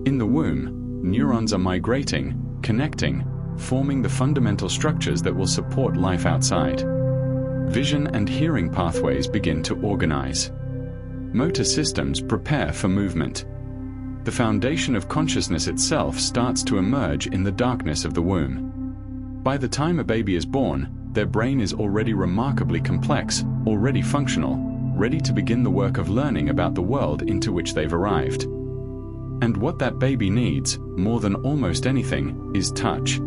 In the womb, neurons are migrating, connecting, forming the fundamental structures that will support life outside. Vision and hearing pathways begin to organize. Motor systems prepare for movement. The foundation of consciousness itself starts to emerge in the darkness of the womb. By the time a baby is born, their brain is already remarkably complex, already functional, ready to begin the work of learning about the world into which they've arrived. And what that baby needs, more than almost anything, is touch.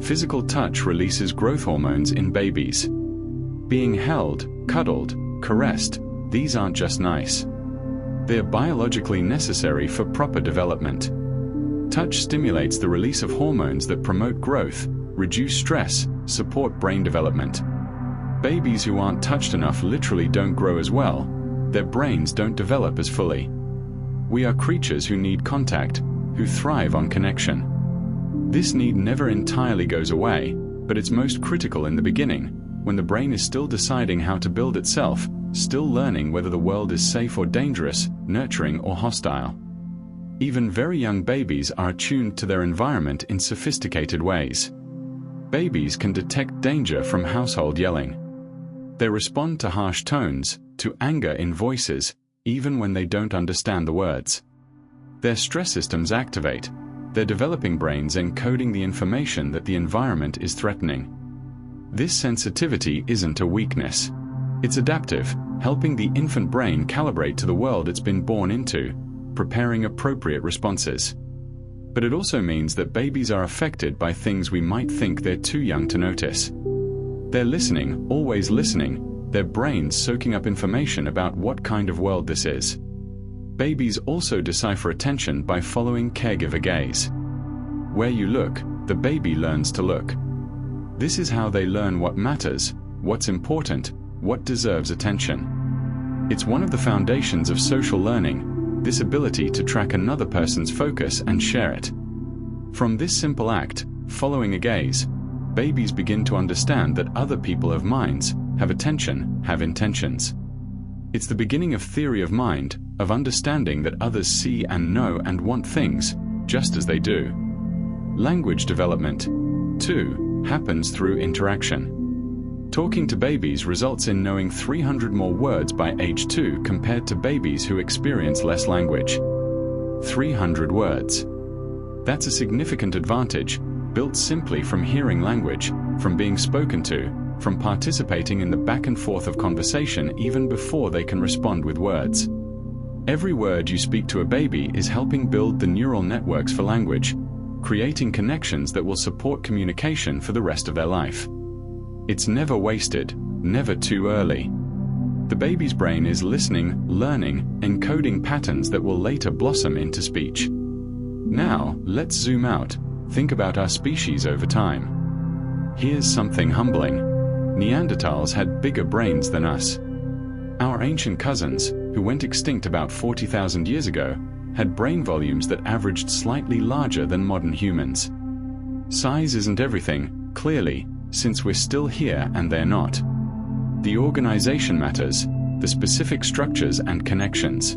Physical touch releases growth hormones in babies. Being held, cuddled, caressed, these aren't just nice. They're biologically necessary for proper development. Touch stimulates the release of hormones that promote growth, reduce stress, support brain development. Babies who aren't touched enough literally don't grow as well. Their brains don't develop as fully. We are creatures who need contact, who thrive on connection. This need never entirely goes away, but it's most critical in the beginning, when the brain is still deciding how to build itself, still learning whether the world is safe or dangerous, nurturing or hostile. Even very young babies are attuned to their environment in sophisticated ways. Babies can detect danger from household yelling. They respond to harsh tones, to anger in voices, even when they don't understand the words. Their stress systems activate, their developing brains encoding the information that the environment is threatening. This sensitivity isn't a weakness. It's adaptive, helping the infant brain calibrate to the world it's been born into, preparing appropriate responses. But it also means that babies are affected by things we might think they're too young to notice. They're listening, always listening, their brains soaking up information about what kind of world this is. Babies also decipher attention by following caregiver gaze. Where you look, the baby learns to look. This is how they learn what matters, what's important, what deserves attention. It's one of the foundations of social learning, this ability to track another person's focus and share it. From this simple act, following a gaze, babies begin to understand that other people have minds, have attention, have intentions. It's the beginning of theory of mind, of understanding that others see and know and want things, just as they do. Language development, too, happens through interaction. Talking to babies results in knowing 300 more words by age 2 compared to babies who experience less language. 300 words. That's a significant advantage, built simply from hearing language, from being spoken to, from participating in the back and forth of conversation even before they can respond with words. Every word you speak to a baby is helping build the neural networks for language, creating connections that will support communication for the rest of their life. It's never wasted, never too early. The baby's brain is listening, learning, encoding patterns that will later blossom into speech. Now, let's zoom out, think about our species over time. Here's something humbling. Neanderthals had bigger brains than us. Our ancient cousins, who went extinct about 40,000 years ago, had brain volumes that averaged slightly larger than modern humans. Size isn't everything, clearly, since we're still here and they're not. The organization matters, the specific structures and connections.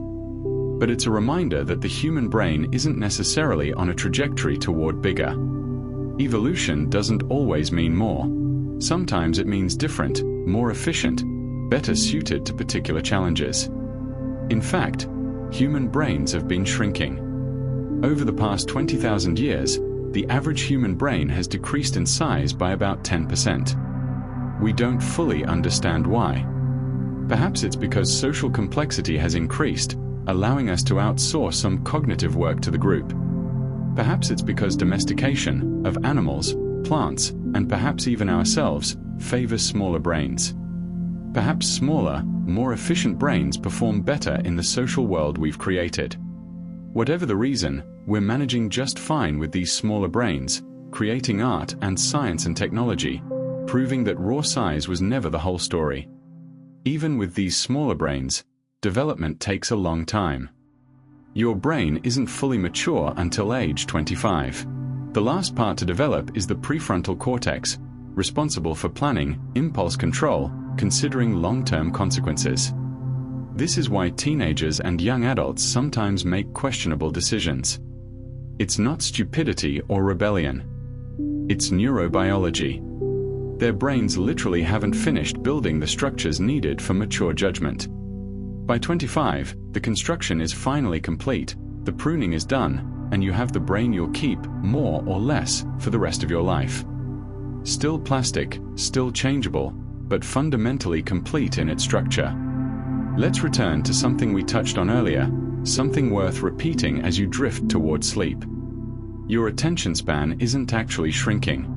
But it's a reminder that the human brain isn't necessarily on a trajectory toward bigger. Evolution doesn't always mean more. Sometimes it means different, more efficient, better suited to particular challenges. In fact, human brains have been shrinking. Over the past 20,000 years, the average human brain has decreased in size by about 10%. We don't fully understand why. Perhaps it's because social complexity has increased, allowing us to outsource some cognitive work to the group. Perhaps it's because domestication of animals, plants, and perhaps even ourselves favors smaller brains. Perhaps smaller, more efficient brains perform better in the social world we've created. Whatever the reason, we're managing just fine with these smaller brains, creating art and science and technology, proving that raw size was never the whole story. Even with these smaller brains, development takes a long time. Your brain isn't fully mature until age 25. The last part to develop is the prefrontal cortex, responsible for planning, impulse control, considering long-term consequences. This is why teenagers and young adults sometimes make questionable decisions. It's not stupidity or rebellion. It's neurobiology. Their brains literally haven't finished building the structures needed for mature judgment. By 25, the construction is finally complete, the pruning is done, and you have the brain you'll keep, more or less, for the rest of your life. Still plastic, still changeable, but fundamentally complete in its structure. Let's return to something we touched on earlier, something worth repeating as you drift towards sleep. Your attention span isn't actually shrinking.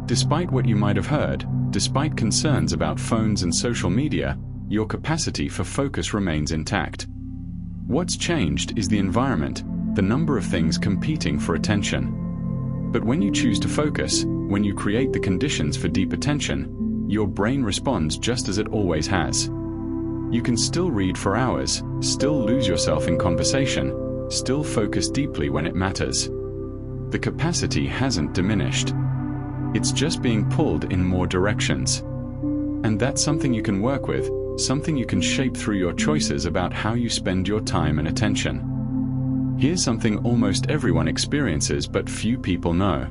Despite what you might have heard, despite concerns about phones and social media, your capacity for focus remains intact. What's changed is the environment, the number of things competing for attention. But when you choose to focus, when you create the conditions for deep attention, your brain responds just as it always has. You can still read for hours, still lose yourself in conversation, still focus deeply when it matters. The capacity hasn't diminished. It's just being pulled in more directions. And that's something you can work with, something you can shape through your choices about how you spend your time and attention. Here's something almost everyone experiences but few people know.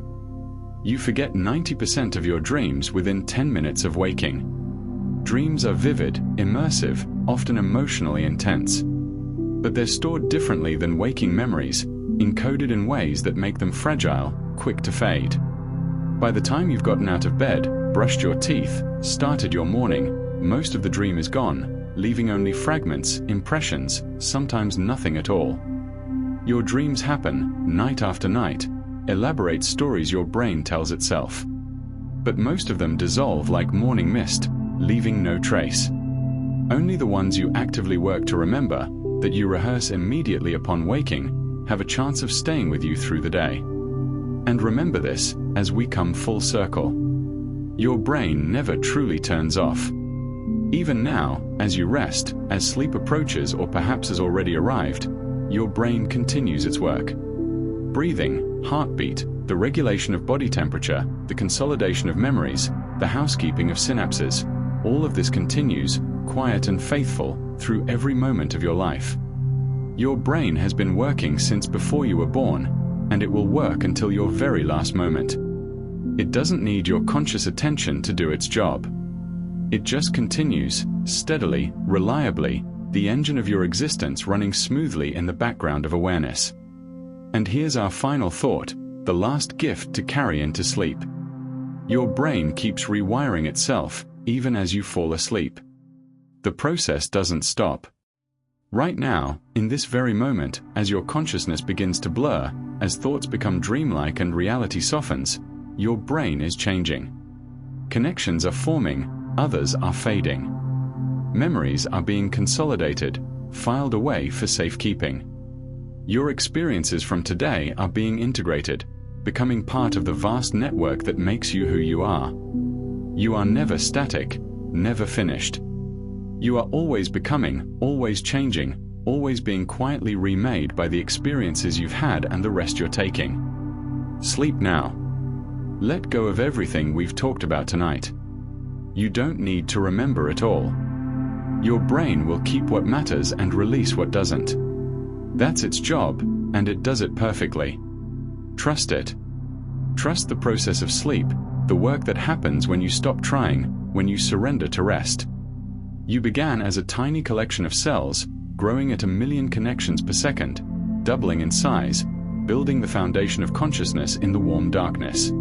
You forget 90% of your dreams within 10 minutes of waking. Dreams are vivid, immersive, often emotionally intense. But they're stored differently than waking memories, encoded in ways that make them fragile, quick to fade. By the time you've gotten out of bed, brushed your teeth, started your morning, most of the dream is gone, leaving only fragments, impressions, sometimes nothing at all. Your dreams happen, night after night, elaborate stories your brain tells itself. But most of them dissolve like morning mist, leaving no trace. Only the ones you actively work to remember, that you rehearse immediately upon waking, have a chance of staying with you through the day. And remember this, as we come full circle. Your brain never truly turns off. Even now, as you rest, as sleep approaches or perhaps has already arrived, your brain continues its work. Breathing, heartbeat, the regulation of body temperature, the consolidation of memories, the housekeeping of synapses, all of this continues, quiet and faithful, through every moment of your life. Your brain has been working since before you were born, and it will work until your very last moment. It doesn't need your conscious attention to do its job. It just continues, steadily, reliably, the engine of your existence running smoothly in the background of awareness. And here's our final thought, the last gift to carry into sleep. Your brain keeps rewiring itself, even as you fall asleep. The process doesn't stop. Right now, in this very moment, as your consciousness begins to blur, as thoughts become dreamlike and reality softens, your brain is changing. Connections are forming, others are fading. Memories are being consolidated, filed away for safekeeping. Your experiences from today are being integrated, becoming part of the vast network that makes you who you are. You are never static, never finished. You are always becoming, always changing, always being quietly remade by the experiences you've had and the rest you're taking. Sleep now. Let go of everything we've talked about tonight. You don't need to remember it all. Your brain will keep what matters and release what doesn't. That's its job, and it does it perfectly. Trust it. Trust the process of sleep, the work that happens when you stop trying, when you surrender to rest. You began as a tiny collection of cells, growing at 1,000,000 connections per second, doubling in size, building the foundation of consciousness in the warm darkness.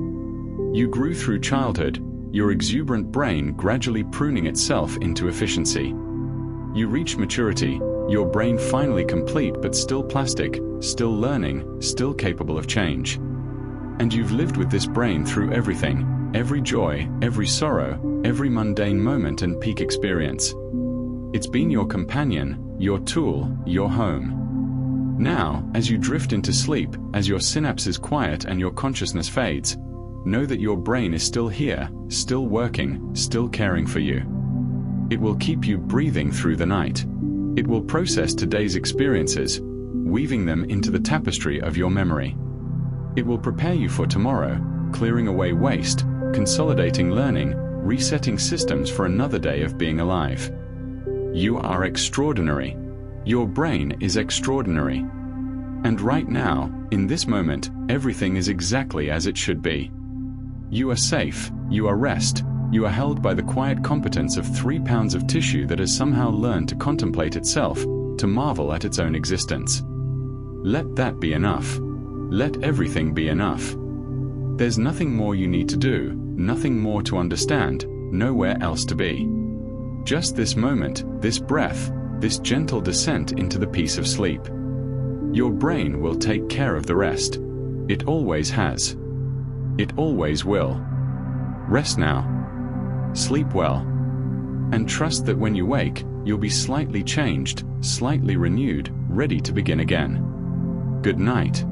You grew through childhood, your exuberant brain gradually pruning itself into efficiency. You reached maturity, your brain finally complete but still plastic, still learning, still capable of change. And you've lived with this brain through everything, every joy, every sorrow, every mundane moment and peak experience. It's been your companion, your tool, your home. Now, as you drift into sleep, as your synapses quiet and your consciousness fades, know that your brain is still here, still working, still caring for you. It will keep you breathing through the night. It will process today's experiences, weaving them into the tapestry of your memory. It will prepare you for tomorrow, clearing away waste, consolidating learning, resetting systems for another day of being alive. You are extraordinary. Your brain is extraordinary. And right now, in this moment, everything is exactly as it should be. You are safe, you are rest, you are held by the quiet competence of 3 pounds of tissue that has somehow learned to contemplate itself, to marvel at its own existence. Let that be enough. Let everything be enough. There's nothing more you need to do, nothing more to understand, nowhere else to be. Just this moment, this breath, this gentle descent into the peace of sleep. Your brain will take care of the rest. It always has. It always will. Rest now. Sleep well. And trust that when you wake, you'll be slightly changed, slightly renewed, ready to begin again. Good night.